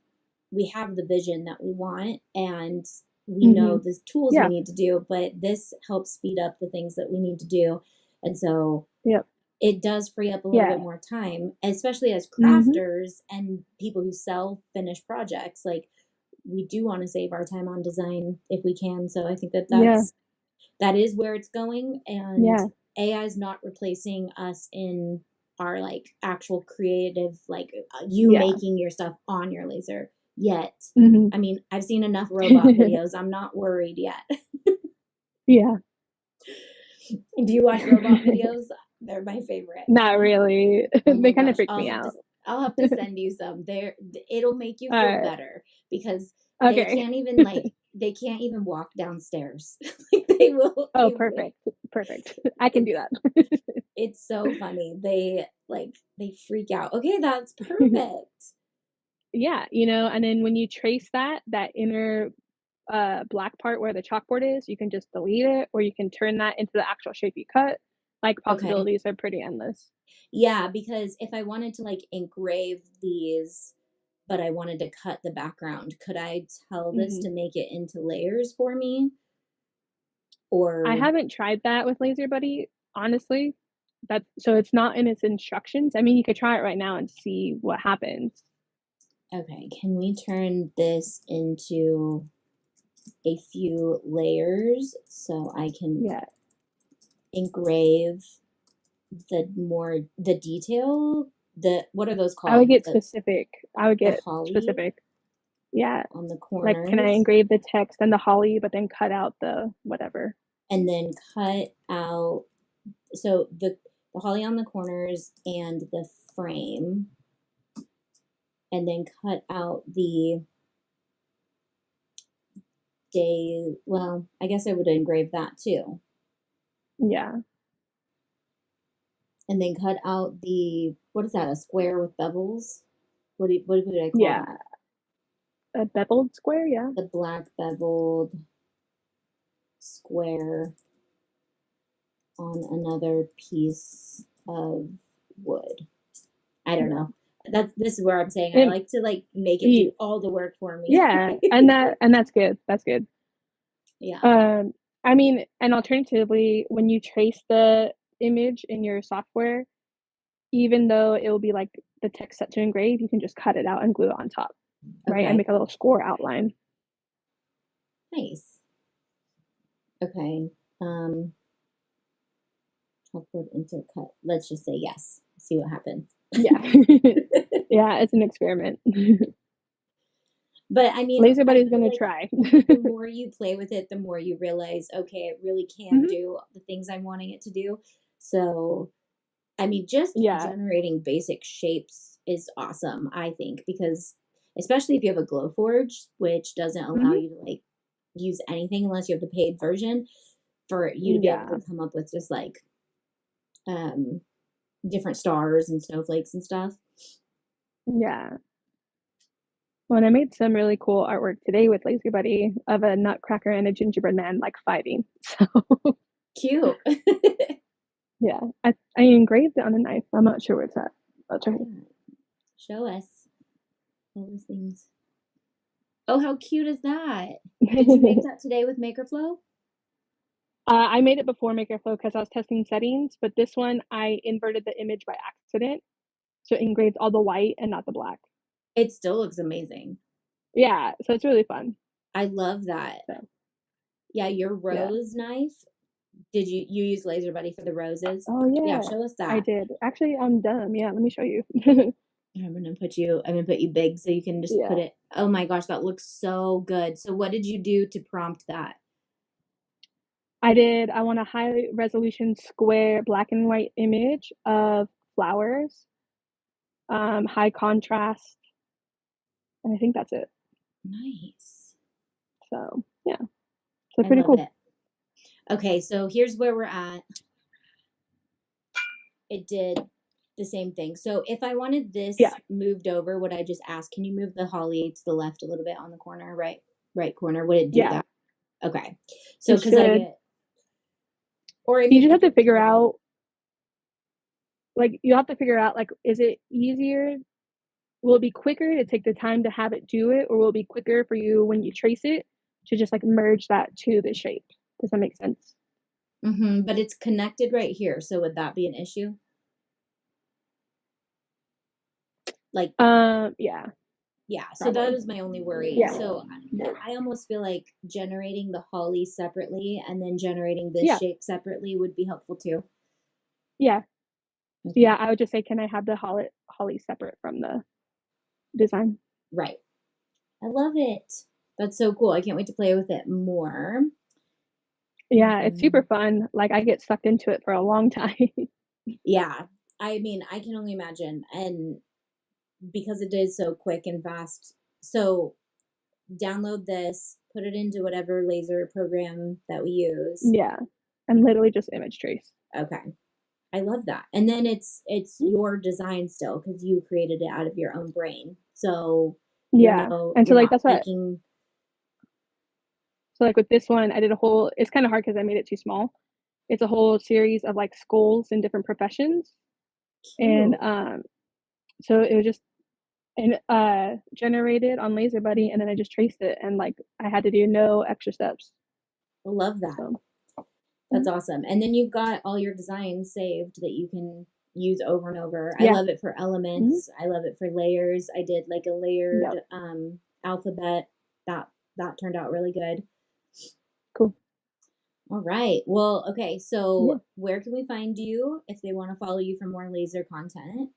Speaker 1: we have the vision that we want and we know
Speaker 2: Hmm.
Speaker 1: the tools we
Speaker 2: Yeah.
Speaker 1: need to do, but this helps speed up the things that we need to do. And so
Speaker 2: Yep.
Speaker 1: it does free up a little
Speaker 2: Yeah.
Speaker 1: bit more time, especially as
Speaker 2: Hmm.
Speaker 1: crafters and people who sell finished projects. Like we do want to save our time on design if we can. So I think that
Speaker 2: Yeah.
Speaker 1: that is where it's going. And
Speaker 2: Yeah.
Speaker 1: AI is not replacing us in our like actual creative, like you
Speaker 2: Yeah.
Speaker 1: making your stuff on your laser yet.
Speaker 2: Hmm.
Speaker 1: I mean, I've seen enough robot videos. I'm not worried yet.
Speaker 2: Yeah.
Speaker 1: Do you watch robot videos? They're my favorite.
Speaker 2: Not really.
Speaker 1: Oh
Speaker 2: They
Speaker 1: my
Speaker 2: kind of
Speaker 1: gosh,
Speaker 2: freak me out.
Speaker 1: I'll have to send you some. There it'll make you
Speaker 2: All
Speaker 1: feel
Speaker 2: right.
Speaker 1: better because
Speaker 2: Okay.
Speaker 1: they can't even walk downstairs. Like
Speaker 2: Oh,
Speaker 1: they
Speaker 2: perfect. Perfect. I can do
Speaker 1: it's
Speaker 2: that.
Speaker 1: it's so funny. They freak out. Okay, that's perfect.
Speaker 2: Yeah, and then when you trace that inner black part where the chalkboard is, you can just delete it or you can turn that into the actual shape you cut. Like
Speaker 1: Okay.
Speaker 2: possibilities are pretty endless.
Speaker 1: Yeah, because if I wanted to like engrave these, but I wanted to cut the background, could I tell this
Speaker 2: Hmm.
Speaker 1: to make it into layers for me?
Speaker 2: I
Speaker 1: Or
Speaker 2: haven't tried that with Laser Buddy, honestly. That's so it's not in its instructions. I mean, you could try it right now and see what happens.
Speaker 1: okay, can we turn this into a few layers so I can
Speaker 2: Yeah,
Speaker 1: engrave the detail? The what are those
Speaker 2: I would
Speaker 1: called?
Speaker 2: get specific. I would
Speaker 1: The
Speaker 2: get
Speaker 1: holly
Speaker 2: specific. Yeah,
Speaker 1: on the
Speaker 2: like can I
Speaker 1: corners,
Speaker 2: engrave the text and the holly, but then cut out the whatever?
Speaker 1: and then cut out so the holly on the corners and the frame, and then cut out the day. Well, I guess I would engrave that too,
Speaker 2: Yeah,
Speaker 1: and then cut out the what is that? A square with bevels? What did I call
Speaker 2: yeah,
Speaker 1: that?
Speaker 2: a beveled square. Yeah,
Speaker 1: The black beveled square on another piece of wood. I don't
Speaker 2: yeah.
Speaker 1: know. This is where I'm saying I
Speaker 2: And
Speaker 1: like to like make it do
Speaker 2: y-
Speaker 1: all the work for me.
Speaker 2: yeah, and that's good. That's good.
Speaker 1: Yeah.
Speaker 2: Um, I mean, and alternatively, when you trace the image in your software, even though it will be like the text set to engrave, you can just cut it out and glue it on top, right? And
Speaker 1: Okay.
Speaker 2: make a little score outline.
Speaker 1: Nice. Okay. Um, upload insert cut. Let's just say yes. See what happens.
Speaker 2: Yeah. Yeah, it's an experiment.
Speaker 1: But I mean,
Speaker 2: Laser
Speaker 1: I
Speaker 2: Buddy's
Speaker 1: feel
Speaker 2: gonna
Speaker 1: like
Speaker 2: try.
Speaker 1: the more you play with it, the more you realize, okay, it really can
Speaker 2: Hmm.
Speaker 1: do the things I'm wanting it to do. So, I mean, just
Speaker 2: Yeah.
Speaker 1: generating basic shapes is awesome, I think, because especially if you have a Glowforge, which doesn't allow
Speaker 2: Hmm.
Speaker 1: you to like use anything unless you have the paid version, for you to be able
Speaker 2: Yeah.
Speaker 1: to come up with just like um different stars and snowflakes and stuff.
Speaker 2: Yeah. Well, and I made some really cool artwork today with Laser Buddy of a nutcracker and a gingerbread man like fighting. So
Speaker 1: Cute.
Speaker 2: yeah, I engraved it on a knife. I'm not sure where it's at. I'll try.
Speaker 1: Yeah. Show us all those things. Oh, how cute is that? Did you make that today with Makerflo?
Speaker 2: I made it before Makerflo because I was testing settings, but this one I inverted the image by accident, so it engraved all the white and not the black.
Speaker 1: It still looks amazing.
Speaker 2: Yeah, so it's really fun.
Speaker 1: I love that.
Speaker 2: So
Speaker 1: Yeah, your
Speaker 2: yeah.
Speaker 1: rose knife. Did you use Laser Buddy for the roses?
Speaker 2: Oh
Speaker 1: Yeah,
Speaker 2: yeah,
Speaker 1: show us
Speaker 2: I
Speaker 1: that.
Speaker 2: did. Actually, I'm dumb. Yeah, let me show you.
Speaker 1: I'm gonna put you big so you can just put
Speaker 2: Yeah,
Speaker 1: it. Oh my gosh, that looks so good. So what did you do to prompt that?
Speaker 2: I did. I want a high resolution square black and white image of flowers, high contrast, and I think that's it.
Speaker 1: Nice.
Speaker 2: So yeah, so
Speaker 1: I
Speaker 2: pretty
Speaker 1: love
Speaker 2: cool.
Speaker 1: it. Okay, so here's where we're at. It did The same thing. So if I wanted
Speaker 2: Yeah,
Speaker 1: this moved over, would I just ask, can you move the holly to the left a little bit on the corner, right corner? Would it do
Speaker 2: yeah,
Speaker 1: that? Okay. So
Speaker 2: it
Speaker 1: because I
Speaker 2: should.
Speaker 1: get, or I
Speaker 2: You
Speaker 1: mean,
Speaker 2: just
Speaker 1: it
Speaker 2: have to
Speaker 1: could be
Speaker 2: figure
Speaker 1: hidden.
Speaker 2: out, like, you have to figure out, like, is it easier? Will it be quicker to take the time to have it do it, or will it be quicker for you when you trace it to just like merge that to the shape? Does that make sense?
Speaker 1: But it's connected right here. So would that be an issue? Like,
Speaker 2: Yeah,
Speaker 1: yeah. So that
Speaker 2: probably.
Speaker 1: was my only worry.
Speaker 2: Yeah,
Speaker 1: So I almost feel like generating the holly separately and then generating this
Speaker 2: yeah,
Speaker 1: shape separately would be helpful too.
Speaker 2: yeah. So
Speaker 1: Okay.
Speaker 2: yeah, I would just say, can I have the holly separate from the design?
Speaker 1: Right. I love it. That's so cool. I can't wait to play with it more.
Speaker 2: Yeah, it's super
Speaker 1: Mhm.
Speaker 2: fun. Like I get sucked into it for a long time.
Speaker 1: Yeah. I mean, I can only imagine. And because it is so quick and fast. So download this, put it into whatever laser program that we use.
Speaker 2: Yeah, and literally just image trace.
Speaker 1: Okay. I love that. And then it's your design still because you created it out of your own brain. So
Speaker 2: Yeah, and so
Speaker 1: you're
Speaker 2: like
Speaker 1: not
Speaker 2: that's what.
Speaker 1: making
Speaker 2: So like with this one, I did a whole. It's kind of hard because I made it too small. It's a whole series of like skulls in different professions, and
Speaker 1: cute.
Speaker 2: so it was just and generated on Laser Buddy, and then I just traced it, and like I had to do no extra steps.
Speaker 1: I love that.
Speaker 2: So
Speaker 1: That's awesome. And then you've got all your designs saved that you can use over and over. I
Speaker 2: yeah,
Speaker 1: love it for
Speaker 2: mm-hmm.
Speaker 1: elements. I love it for layers. I did like a layered
Speaker 2: Yep,
Speaker 1: alphabet. That that turned out really good.
Speaker 2: cool.
Speaker 1: All right. Well, okay.
Speaker 2: Yeah.
Speaker 1: So where can we find you if they want to follow you for more laser content?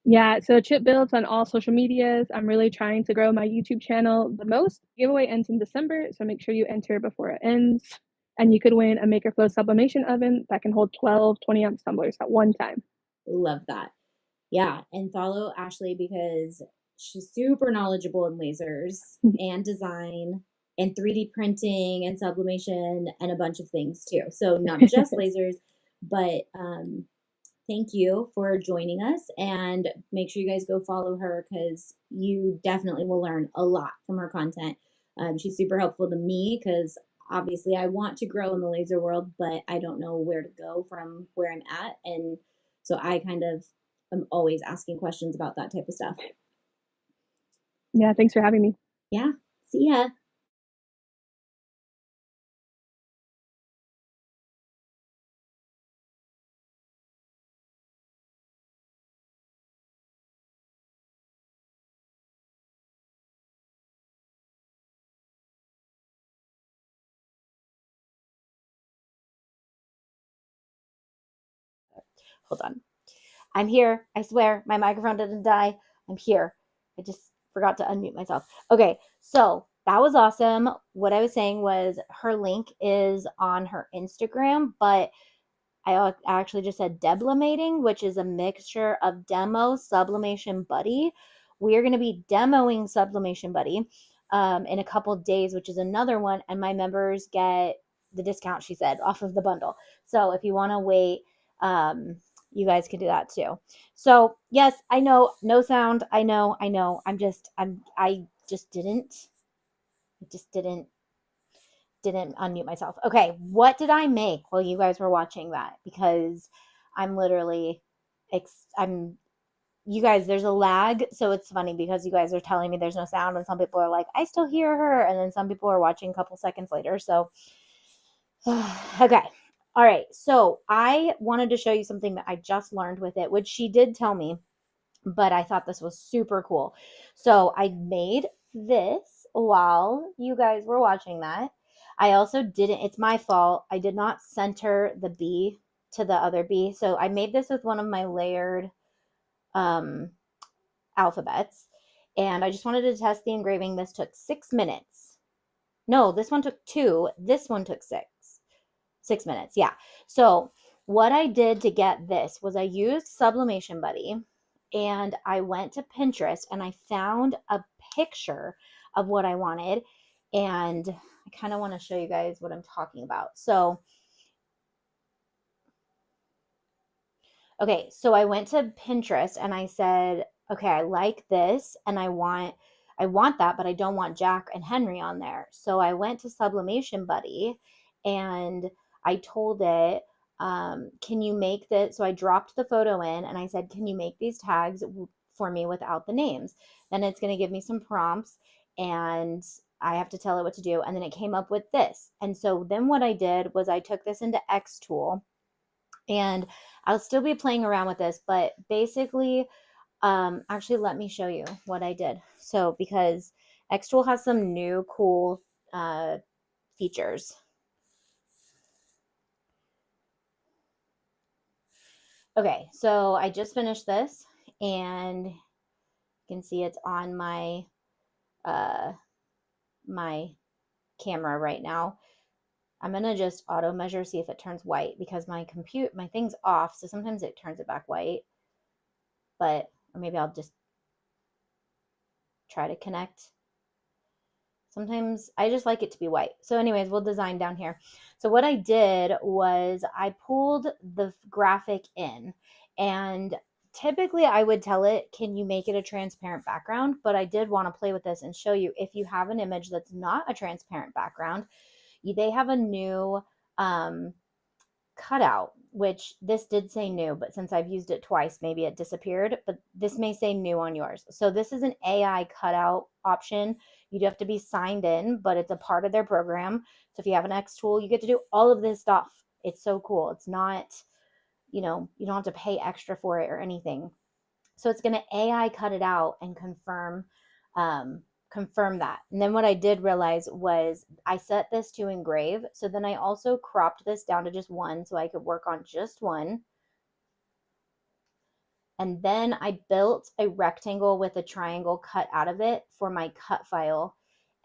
Speaker 2: Yeah, so Chip builds on all social medias. I'm really trying to grow my YouTube channel the most. Giveaway ends in December, so make sure you enter before it ends. And you could win a Makerflo sublimation oven that can hold 12 20-ounce tumblers at one time.
Speaker 1: Love that. Yeah. And follow Ashley because she's super knowledgeable in lasers and design and 3D printing and sublimation and a bunch of things too. So not just lasers, but thank you for joining us and make sure you guys go follow her because you definitely will learn a lot from her content. She's super helpful to me because obviously I want to grow in the laser world, but I don't know where to go from where I'm at. And so I kind of am always asking questions about that type of stuff.
Speaker 2: Yeah, thanks for having me.
Speaker 1: Yeah. See ya. Hold on. I'm here. I swear my microphone didn't die. I'm here. I just forgot to unmute myself. Okay, so that was awesome. What I was saying was her link is on her Instagram, but I actually just said deblimating, which is a mixture of demo, sublimation, buddy. We are going to be demoing sublimation buddy in a couple days, which is another one, and my members get the discount, she said, off of the bundle. So if you want to wait, you guys can do that too. So yes, I know, no sound. I know. I just didn't unmute myself. Okay, what did I make while you guys were watching that? Because I'm literally, I'm, you guys, there's a lag. So it's funny because you guys are telling me there's no sound, and some people are like, I still hear her. And then some people are watching a couple seconds later. So, okay. All right. So I wanted to show you something that I just learned with it, which she did tell me, but I thought this was super cool. So I made this while you guys were watching that. I also didn't, it's my fault. I did not center the B to the other B. So I made this with one of my layered um, alphabets. And I just wanted to test the engraving. This took 6 minutes. No, this one took 2. This one took 6. 6 minutes. Yeah. So what I did to get this was I used Sublimation Buddy and I went to Pinterest and I found a picture of what I wanted. And I kind of want to show you guys what I'm talking about. So, Okay, so I went to Pinterest and I said, okay, I like this and I want that, but I don't want Jack and Henry on there. So I went to Sublimation Buddy and I told it, can you make this? So I dropped the photo in and I said, can you make these tags for me without the names? Then it's going to give me some prompts and I have to tell it what to do. And then it came up with this. And so then what I did was I took this into Xtool and I'll still be playing around with this, but basically, actually, let me show you what I did. So, because Xtool has some new cool features. Okay, so I just finished this, and you can see it's on uh, my camera right now. I'm gonna just auto measure, see if it turns white because my thing's off, so sometimes it turns it back white. But or maybe I'll just try to connect. Sometimes I just like it to be white. So anyways, we'll design down here. So what I did was I pulled the graphic in, and typically I would tell it, can you make it a transparent background? But I did want to play with this and show you if you have an image that's not a transparent background, they have a new um, cutout, which this did say new, but since I've used it twice, maybe it disappeared, but this may say new on yours. So this is an AI cutout option. You do have to be signed in, but it's a part of their program. So if you have an Xtool, you get to do all of this stuff. It's so cool. It's not, you don't have to pay extra for it or anything. So it's going to AI cut it out and um, confirm that. And then what I did realize was I set this to engrave. So then I also cropped this down to just one so I could work on just one. And then I built a rectangle with a triangle cut out of it for my cut file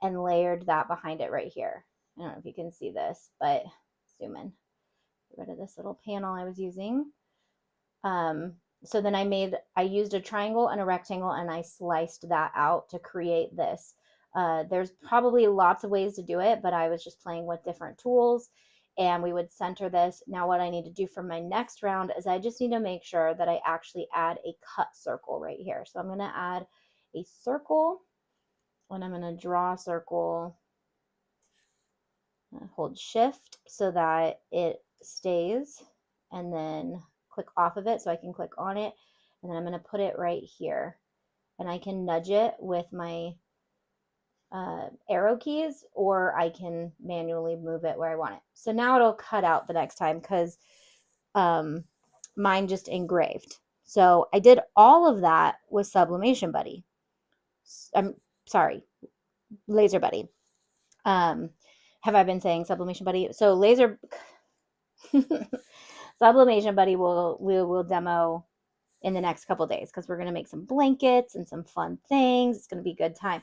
Speaker 1: and layered that behind it right here. I don't know if you can see this, but zoom in. Get rid of this little panel I was using. So then I used a triangle and a rectangle and I sliced that out to create this. There's probably lots of ways to do it, but I was just playing with different tools and we would center this. Now what I need to do for my next round is I just need to make sure that I actually add a cut circle right here. So I'm going to add a circle and I'm going to draw a circle, hold shift so that it stays and then click off of it so I can click on it. And then I'm going to put it right here. And I can nudge it with my arrow keys, or I can manually move it where I want it. So now it'll cut out the next time because mine just engraved. So I did all of that with Sublimation Buddy. I'm sorry, Laser Buddy. Have I been saying Sublimation Buddy? So Sublimation Buddy we will demo in the next couple days because we're going to make some blankets and some fun things. It's going to be a good time.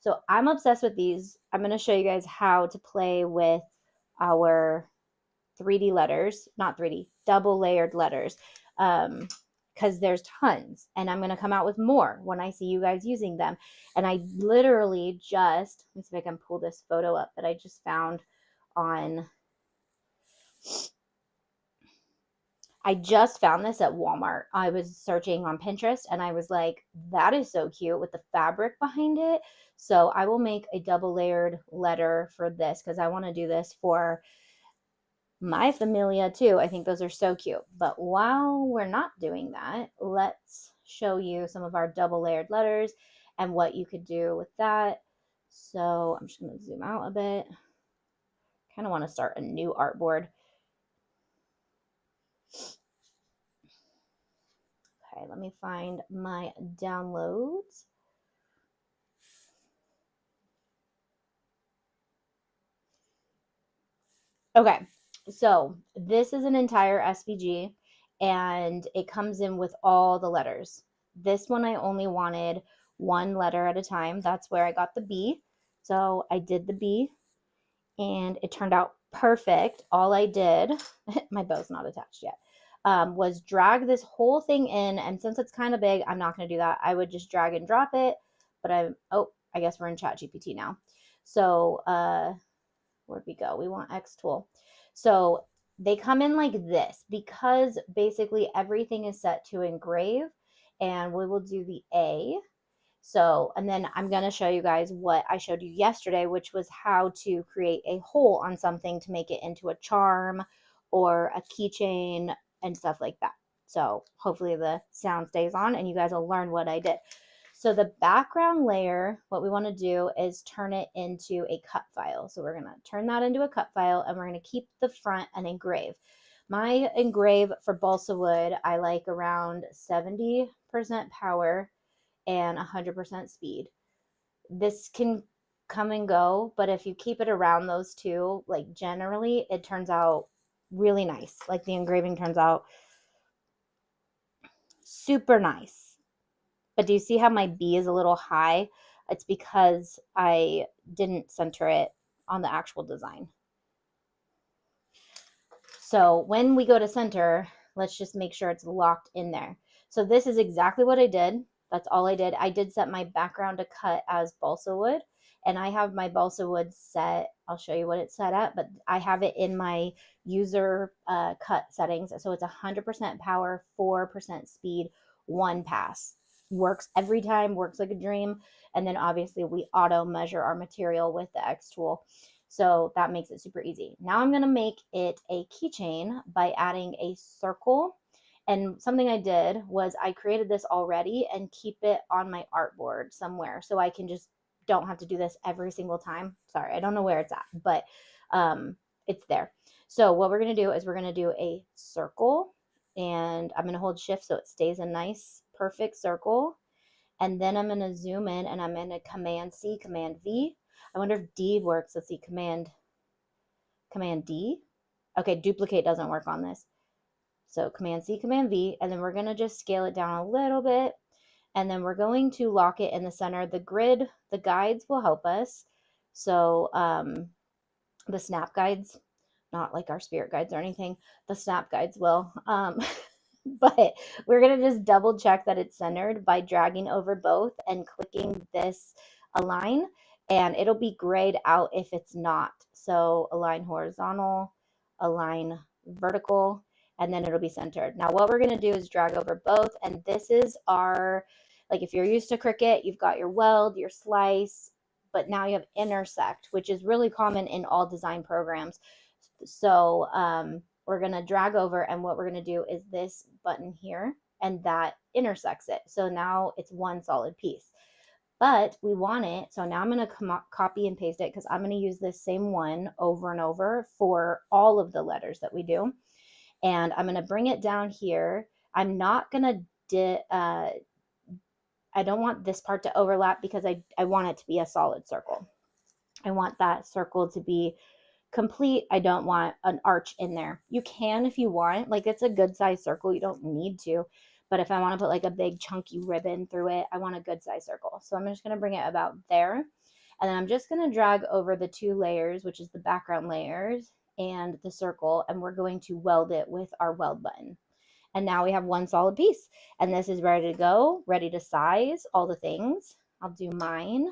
Speaker 1: So I'm obsessed with these. I'm going to show you guys how to play with our 3D letters, not 3D, double layered letters, because there's tons. And I'm going to come out with more when I see you guys using them. And I literally just, let me see if I can pull this photo up that I just found on, I just found this at Walmart. I was searching on Pinterest and I was like, that is so cute with the fabric behind it. So I will make a double layered letter for this because I want to do this for my familia too. I think those are so cute. But while we're not doing that, let's show you some of our double layered letters and what you could do with that. So I'm just going to zoom out a bit. Kind of want to start a new artboard. Okay, let me find my downloads. Okay, so this is an entire SVG and it comes in with all the letters. This one I only wanted one letter at a time. That's where I got the B. So I did the B and it turned out perfect. All I did, my bow's not attached yet, was drag this whole thing in. And since it's kind of big, I'm not going to do that. I would just drag and drop it. But I guess we're in ChatGPT now. So where'd we go? We want Xtool. So they come in like this because basically everything is set to engrave, and we will do the A. So, and then I'm going to show you guys what I showed you yesterday, which was how to create a hole on something to make it into a charm or a keychain and stuff like that. So hopefully the sound stays on and you guys will learn what I did. So the background layer, what we want to do is turn it into a cut file. So we're going to turn that into a cut file, and we're going to keep the front and engrave. My engrave for balsa wood, I like around 70% power and 100% speed. This can come and go, but if you keep it around those two, like generally it turns out really nice. Like the engraving turns out super nice. But do you see how my B is a little high? It's because I didn't center it on the actual design. So when we go to center, let's just make sure it's locked in there. So this is exactly what I did. That's all I did. I did set my background to cut as balsa wood, and I have my balsa wood set. I'll show you what it's set at, but I have it in my user cut settings. So it's 100% power, 4% speed, 1 pass. Works every time, works like a dream. And then obviously we auto measure our material with the X tool. So that makes it super easy. Now I'm going to make it a keychain by adding a circle. And something I did was I created this already and keep it on my artboard somewhere so I can just don't have to do this every single time. Sorry, I don't know where it's at, but it's there. So what we're going to do is we're going to do a circle, and I'm going to hold shift so it stays a nice perfect circle. And then I'm going to zoom in and I'm going to Command C, Command V. I wonder if D works. Let's see, Command D. Okay, duplicate doesn't work on this. So Command C, Command V, and then we're going to just scale it down a little bit. And then we're going to lock it in the center. The grid, the guides will help us. So the snap guides, not like our spirit guides or anything, the snap guides will. But we're going to just double check that it's centered by dragging over both and clicking this align, and it'll be grayed out if it's not. So align horizontal, align vertical, and then it'll be centered. Now what we're going to do is drag over both, and this is our, like if you're used to Cricut, you've got your weld, your slice, but now you have intersect, which is really common in all design programs. So we're going to drag over, and what we're going to do is this button here, and that intersects it. So now it's one solid piece. But we want it, so now I'm going to copy and paste it because I'm going to use this same one over and over for all of the letters that we do. And I'm going to bring it down here. I'm not going to, I don't want this part to overlap because I want it to be a solid circle. I want that circle to be complete. I don't want an arch in there. You can if you want, like it's a good size circle. You don't need to, but if I want to put like a big chunky ribbon through it, I want a good size circle. So I'm just going to bring it about there. And then I'm just going to drag over the two layers, which is the background layers and the circle, and we're going to weld it with our weld button. And now we have one solid piece, and this is ready to go, ready to size, all the things. I'll do mine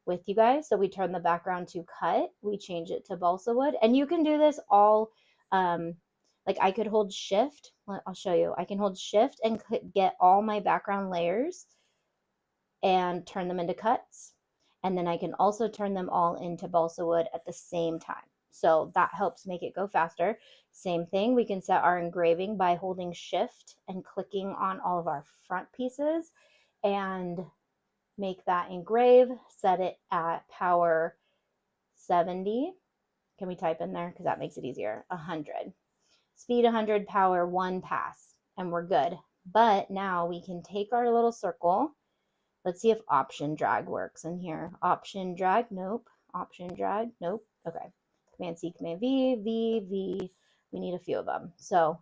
Speaker 1: with you guys. So we turn the background to cut, we change it to balsa wood, and you can do this all, like I could hold shift, I'll show you, I can hold shift and get all my background layers and turn them into cuts, and then I can also turn them all into balsa wood at the same time. So that helps make it go faster. Same thing, we can set our engraving by holding shift and clicking on all of our front pieces and make that engrave, set it at power 70. Can we type in there? Because that makes it easier. 100. Speed 100, power 1 pass, and we're good. But now we can take our little circle. Let's see if option drag works in here. Option drag, nope. Option drag, nope. Okay. Command C, Command V, V, V. We need a few of them. So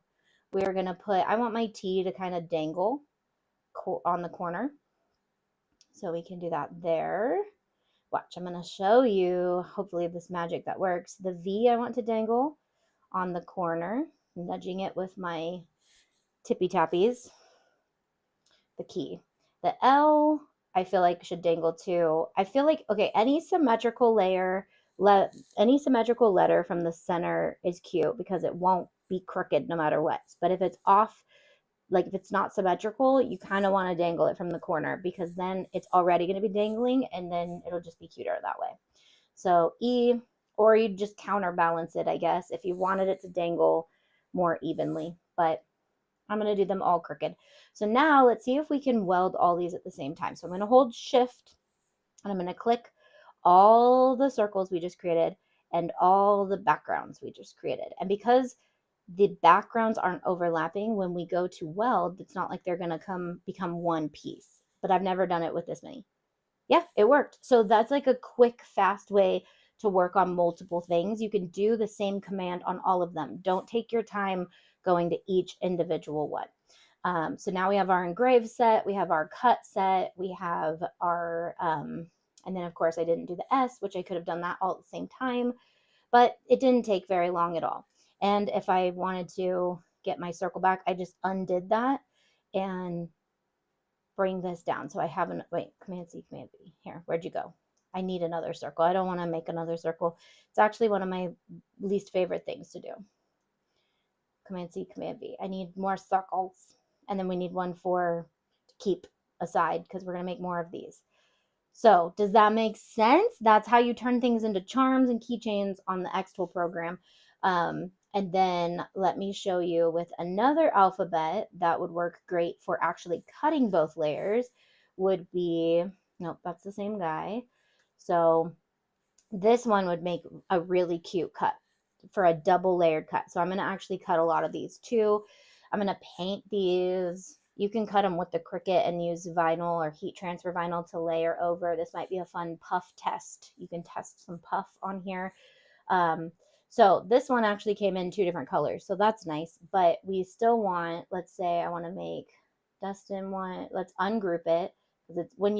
Speaker 1: we're going to put, I want my T to kind of dangle on the corner. So we can do that there. Watch, I'm going to show you, hopefully this magic that works. The V I want to dangle on the corner, nudging it with my tippy tappies. The key. The L, I feel like should dangle too. I feel like, okay, any symmetrical layer, any symmetrical letter from the center is cute because it won't be crooked no matter what. But if it's off, like if it's not symmetrical, you kind of want to dangle it from the corner, because then it's already going to be dangling and then it'll just be cuter that way. So E, or you just counterbalance it, I guess, if you wanted it to dangle more evenly. But I'm going to do them all crooked. So now let's see if we can weld all these at the same time. So I'm going to hold shift and I'm going to click all the circles we just created and all the backgrounds we just created. And because the backgrounds aren't overlapping, when we go to weld, it's not like they're going to become one piece. But I've never done it with this many. Yeah, it worked. So that's like a quick, fast way to work on multiple things. You can do the same command on all of them. Don't take your time going to each individual one. So now we have our engrave set, we have our cut set, we have our, and then of course I didn't do the S, which I could have done that all at the same time, but it didn't take very long at all. And if I wanted to get my circle back, I just undid that and bring this down. So I haven't, wait, Command C, Command V. Here, where'd you go? I need another circle. I don't want to make another circle. It's actually one of my least favorite things to do. Command C, Command V. I need more circles. And then we need one for to keep aside, because we're going to make more of these. So does that make sense? That's how you turn things into charms and keychains on the Xtool program. And then let me show you with another alphabet that would work great for actually cutting both layers would be, nope, that's the same guy. So this one would make a really cute cut for a double layered cut. So I'm going to actually cut a lot of these too. I'm going to paint these. You can cut them with the Cricut and use vinyl or heat transfer vinyl to layer over. This might be a fun puff test. You can test some puff on here. So this one actually came in 2 different colors, so that's nice. But we still want, let's say I want to make Dustin one. Let's ungroup it, because it's when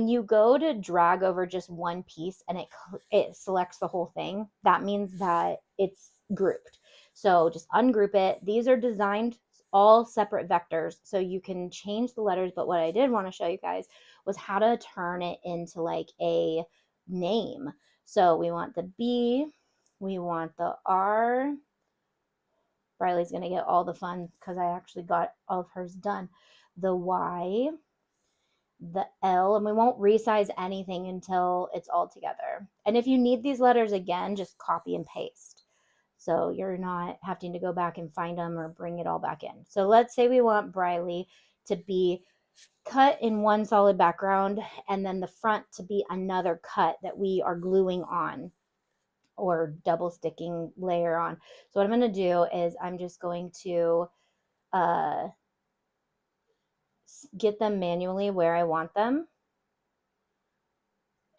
Speaker 1: you go to drag over just one piece and it selects the whole thing, that means that it's grouped. So just ungroup it. These are designed all separate vectors, so you can change the letters. But what I did want to show you guys was how to turn it into like a name. So we want the B, we want the R. Briley's going to get all the fun because I actually got all of hers done. The Y, the L, and we won't resize anything until it's all together. And if you need these letters again, just copy and paste. So you're not having to go back and find them or bring it all back in. So let's say we want Briley to be cut in one solid background and then the front to be another cut that we are gluing on or double sticking layer on. So what I'm going to do is I'm just going to get them manually where I want them.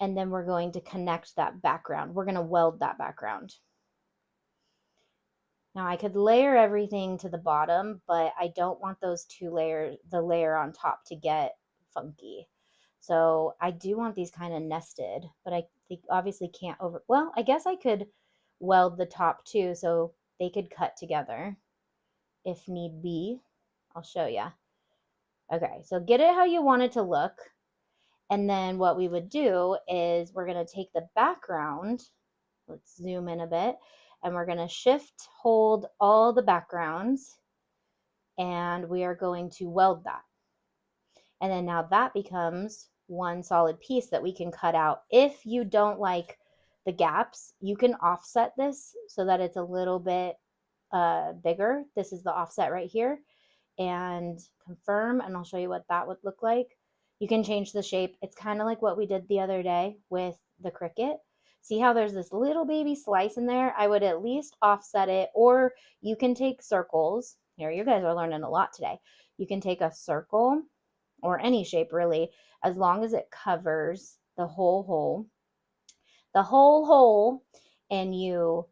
Speaker 1: And then we're going to connect that background. We're going to weld that background. Now I could layer everything to the bottom, but I don't want those 2 layers, the layer on top, to get funky. So I do want these kind of nested, but I think obviously can't well, I guess I could weld the top too, so they could cut together if need be. I'll show you. Okay, so get it how you want it to look. And then what we would do is we're going to take the background. Let's zoom in a bit. And we're going to shift hold all the backgrounds. And we are going to weld that. And then now that becomes one solid piece that we can cut out. If you don't like the gaps, you can offset this so that it's a little bit bigger. This is the offset right here. And confirm, and I'll show you what that would look like. You can change the shape. It's kind of like what we did the other day with the Cricut. See how there's this little baby slice in there? I would at least offset it, or you can take circles. Here, you guys are learning a lot today. You can take a circle or any shape really, as long as it covers the whole hole. The whole hole, and you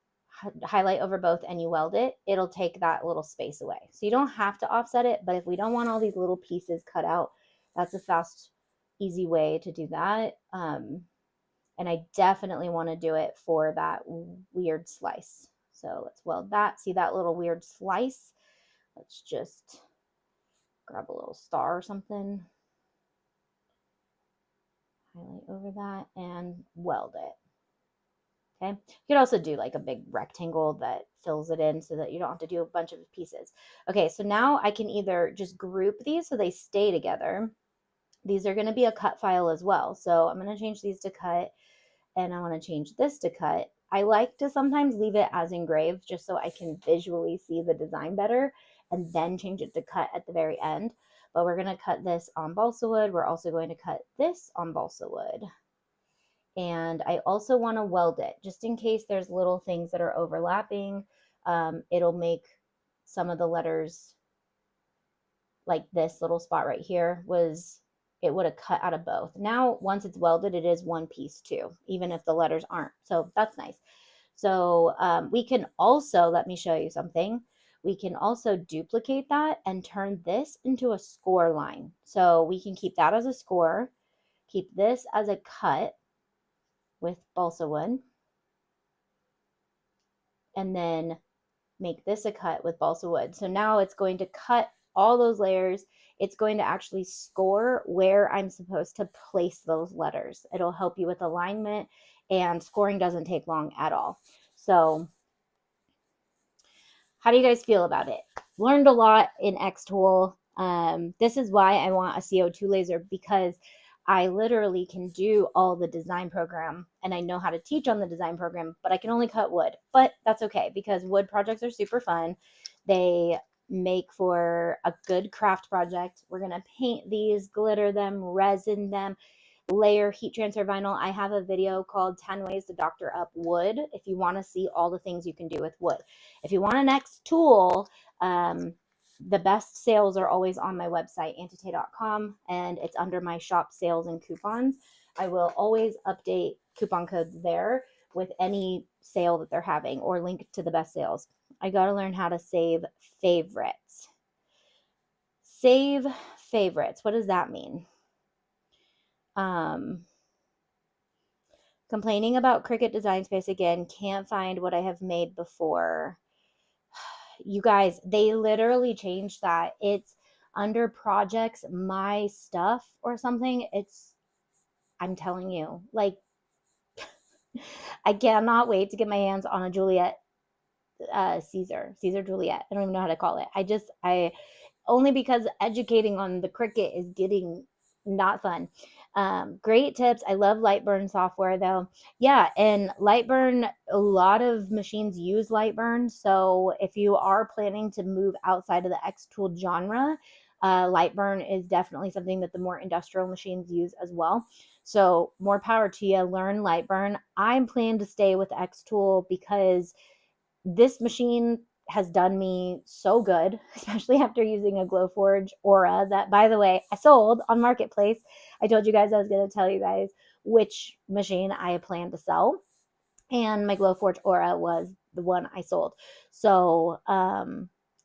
Speaker 1: highlight over both and you weld it, it'll take that little space away. So you don't have to offset it, but if we don't want all these little pieces cut out, that's a fast, easy way to do that. And I definitely want to do it for that weird slice. So let's weld that. See that little weird slice? Let's just grab a little star or something. Highlight over that and weld it. Okay. You could also do like a big rectangle that fills it in so that you don't have to do a bunch of pieces. Okay, so now I can either just group these so they stay together. These are going to be a cut file as well. So I'm going to change these to cut, and I want to change this to cut. I like to sometimes leave it as engraved just so I can visually see the design better and then change it to cut at the very end. But we're going to cut this on balsa wood. We're also going to cut this on balsa wood. And I also want to weld it just in case there's little things that are overlapping. It'll make some of the letters, like this little spot right here it would have cut out of both. Now, once it's welded, it is one piece too, even if the letters aren't. So that's nice. So we can also, let me show you something. We can also duplicate that and turn this into a score line. So we can keep that as a score, keep this as a cut with balsa wood, and then make this a cut with balsa wood. So now it's going to cut all those layers. It's going to actually score where I'm supposed to place those letters. It'll help you with alignment, and scoring doesn't take long at all. So how do you guys feel about it? Learned a lot in Xtool. This is why I want a CO2 laser, because I literally can do all the design program and I know how to teach on the design program, but I can only cut wood. But that's okay because wood projects are super fun. They make for a good craft project. We're going to paint these, glitter them, resin them, layer heat transfer vinyl. I have a video called 10 ways to doctor up wood if you want to see all the things you can do with wood. If you want an X tool, the best sales are always on my website, antite.com, and it's under my shop sales and coupons. I will always update coupon codes there with any sale that they're having or link to the best sales. I got to learn how to save favorites. Save favorites. What does that mean? Complaining about Cricut Design Space again. Can't find what I have made before. You guys, they literally changed that. It's under projects, my stuff or something. I'm telling you, like, I cannot wait to get my hands on a Juliet, Siser Juliet. I don't even know how to call it. Only because educating on the Cricut is getting not fun. Great tips. I love Lightburn software though. Yeah, and Lightburn, a lot of machines use Lightburn. So if you are planning to move outside of the Xtool genre, Lightburn is definitely something that the more industrial machines use as well. So more power to you. Learn Lightburn. I'm planning to stay with Xtool because this machine has done me so good, especially after using a Glowforge Aura that, by the way, I sold on Marketplace. I told you guys I was going to tell you guys which machine I plan to sell, and my Glowforge Aura was the one I sold. So,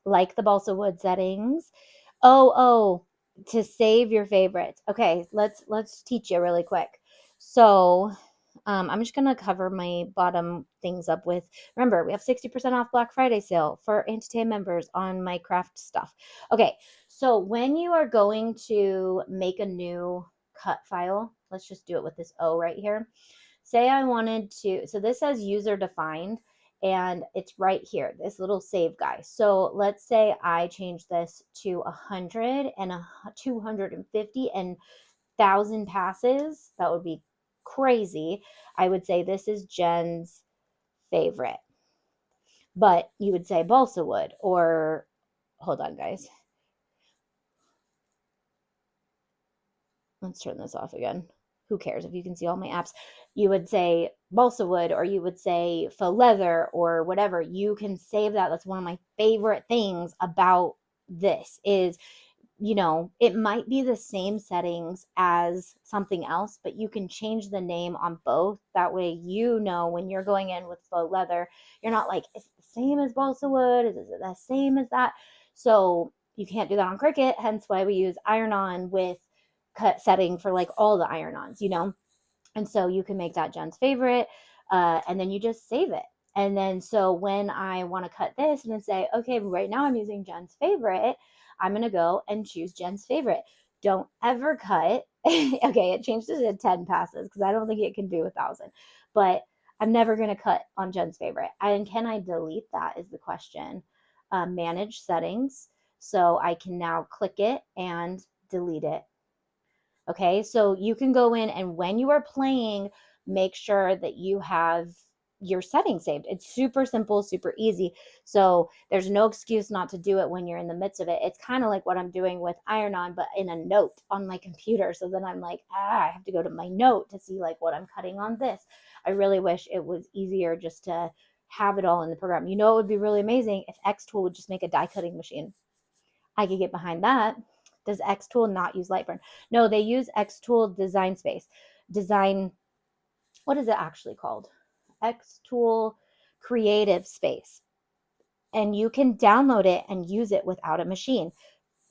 Speaker 1: like the balsa wood settings. Oh, to save your favorites. Okay, let's teach you really quick. So, I'm just going to cover my bottom things up with, remember, we have 60% off Black Friday sale for Antite members on my craft stuff. Okay, so when you are going to make a new cut file, let's just do it with this O right here. Say I wanted to, so this says user defined, and it's right here, this little save guy. So let's say I change this to 100 and 250 and 1,000 passes. That would be crazy. I would say this is Jen's favorite. But you would say balsa wood, or hold on, guys. Let's turn this off again. Who cares if you can see all my apps? You would say balsa wood, or you would say faux leather, or whatever. You can save that. That's one of my favorite things about this is, you know, it might be the same settings as something else, but you can change the name on both. That way, you know, when you're going in with faux leather, you're not like, is it the same as balsa wood? Is it the same as that? So you can't do that on Cricut, hence why we use iron-on with cut setting for like all the iron-ons, you know? And so you can make that Jen's favorite, and then you just save it. And then so when I want to cut this and then say, okay, right now I'm using Jen's favorite, I'm going to go and choose Jen's favorite. Don't ever cut. Okay, it changed it to 10 passes because I don't think it can do 1,000. But I'm never going to cut on Jen's favorite. And can I delete that is the question. Manage settings. So I can now click it and delete it. Okay, so you can go in and when you are playing, make sure that you have your settings saved. It's super simple, super easy. So there's no excuse not to do it when you're in the midst of it. It's kind of like what I'm doing with Iron On, but in a note on my computer. So then I'm like, I have to go to my note to see like what I'm cutting on this. I really wish it was easier just to have it all in the program. You know, it would be really amazing if Xtool would just make a die cutting machine. I could get behind that. Does Xtool not use Lightburn? No, they use Xtool Design Space. Design, what is it actually called? Xtool Creative Space. And you can download it and use it without a machine.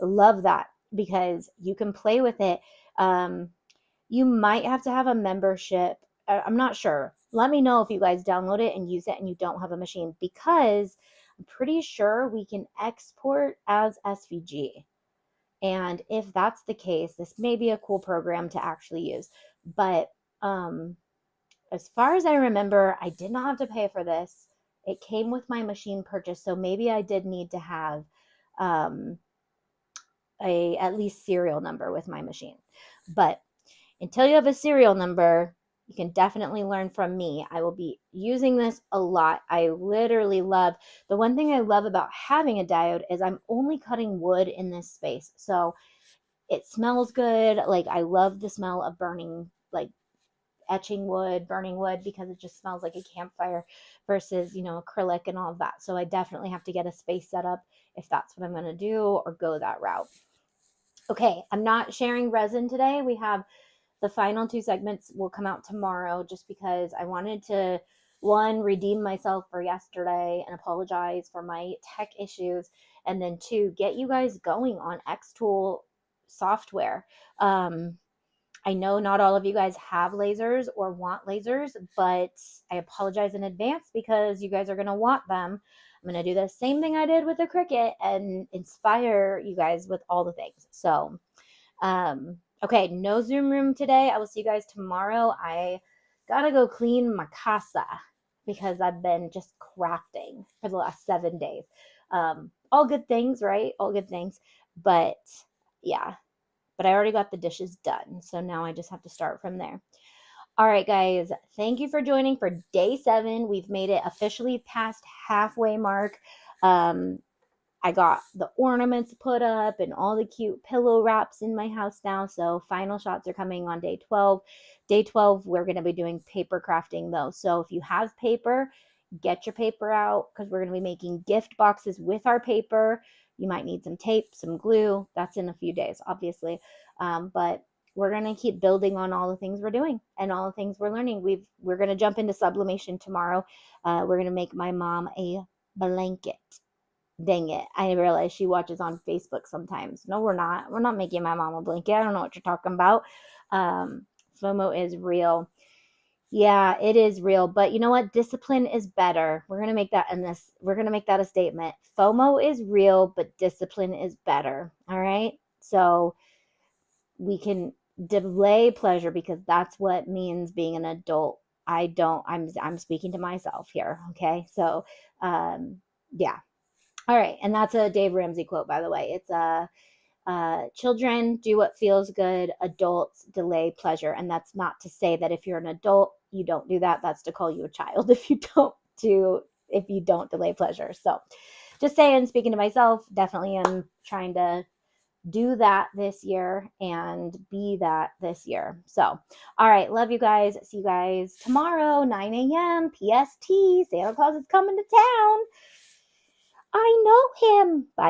Speaker 1: Love that because you can play with it. You might have to have a membership. I'm not sure. Let me know if you guys download it and use it and you don't have a machine because I'm pretty sure we can export as SVG. And if that's the case, this may be a cool program to actually use. But as far as I remember, I did not have to pay for this. It came with my machine purchase, so maybe I did need to have a at least serial number with my machine. But until you have a serial number, you can definitely learn from me. I will be using this a lot. I literally love, the one thing I love about having a diode is I'm only cutting wood in this space. So it smells good. Like I love the smell of burning, like etching wood, burning wood, because it just smells like a campfire versus, you know, acrylic and all of that. So I definitely have to get a space set up if that's what I'm going to do or go that route. Okay, I'm not sharing resin today. We have the final 2 segments will come out tomorrow just because I wanted to, one, redeem myself for yesterday and apologize for my tech issues, and then 2, get you guys going on Xtool software. I know not all of you guys have lasers or want lasers, but I apologize in advance because you guys are going to want them. I'm going to do the same thing I did with the Cricut and inspire you guys with all the things. So, okay, no Zoom room today. I will see you guys tomorrow. I got to go clean my casa because I've been just crafting for the last 7 days. All good things, right? All good things. But yeah, but I already got the dishes done. So now I just have to start from there. All right, guys, thank you for joining for day 7. We've made it officially past halfway mark. I got the ornaments put up and all the cute pillow wraps in my house now. So final shots are coming on day 12. Day 12, we're going to be doing paper crafting though. So if you have paper, get your paper out because we're going to be making gift boxes with our paper. You might need some tape, some glue. That's in a few days, obviously. But we're going to keep building on all the things we're doing and all the things we're learning. We're going to jump into sublimation tomorrow. We're going to make my mom a blanket. Dang it. I realize she watches on Facebook sometimes. No, we're not. We're not making my mom a blanket. I don't know what you're talking about. FOMO is real. Yeah, it is real. But you know what? Discipline is better. We're going to make that we're going to make that a statement. FOMO is real, but discipline is better. All right. So we can delay pleasure because that's what means being an adult. I'm speaking to myself here. Okay. So, yeah. All right. And that's a Dave Ramsey quote, by the way. It's children do what feels good, adults delay pleasure. And that's not to say that if you're an adult, you don't do that. That's to call you a child if you don't delay pleasure. So just saying, speaking to myself, definitely am trying to do that this year and be that this year. So, all right. Love you guys. See you guys tomorrow, 9 a.m. PST. Santa Claus is coming to town. I know him. Bye.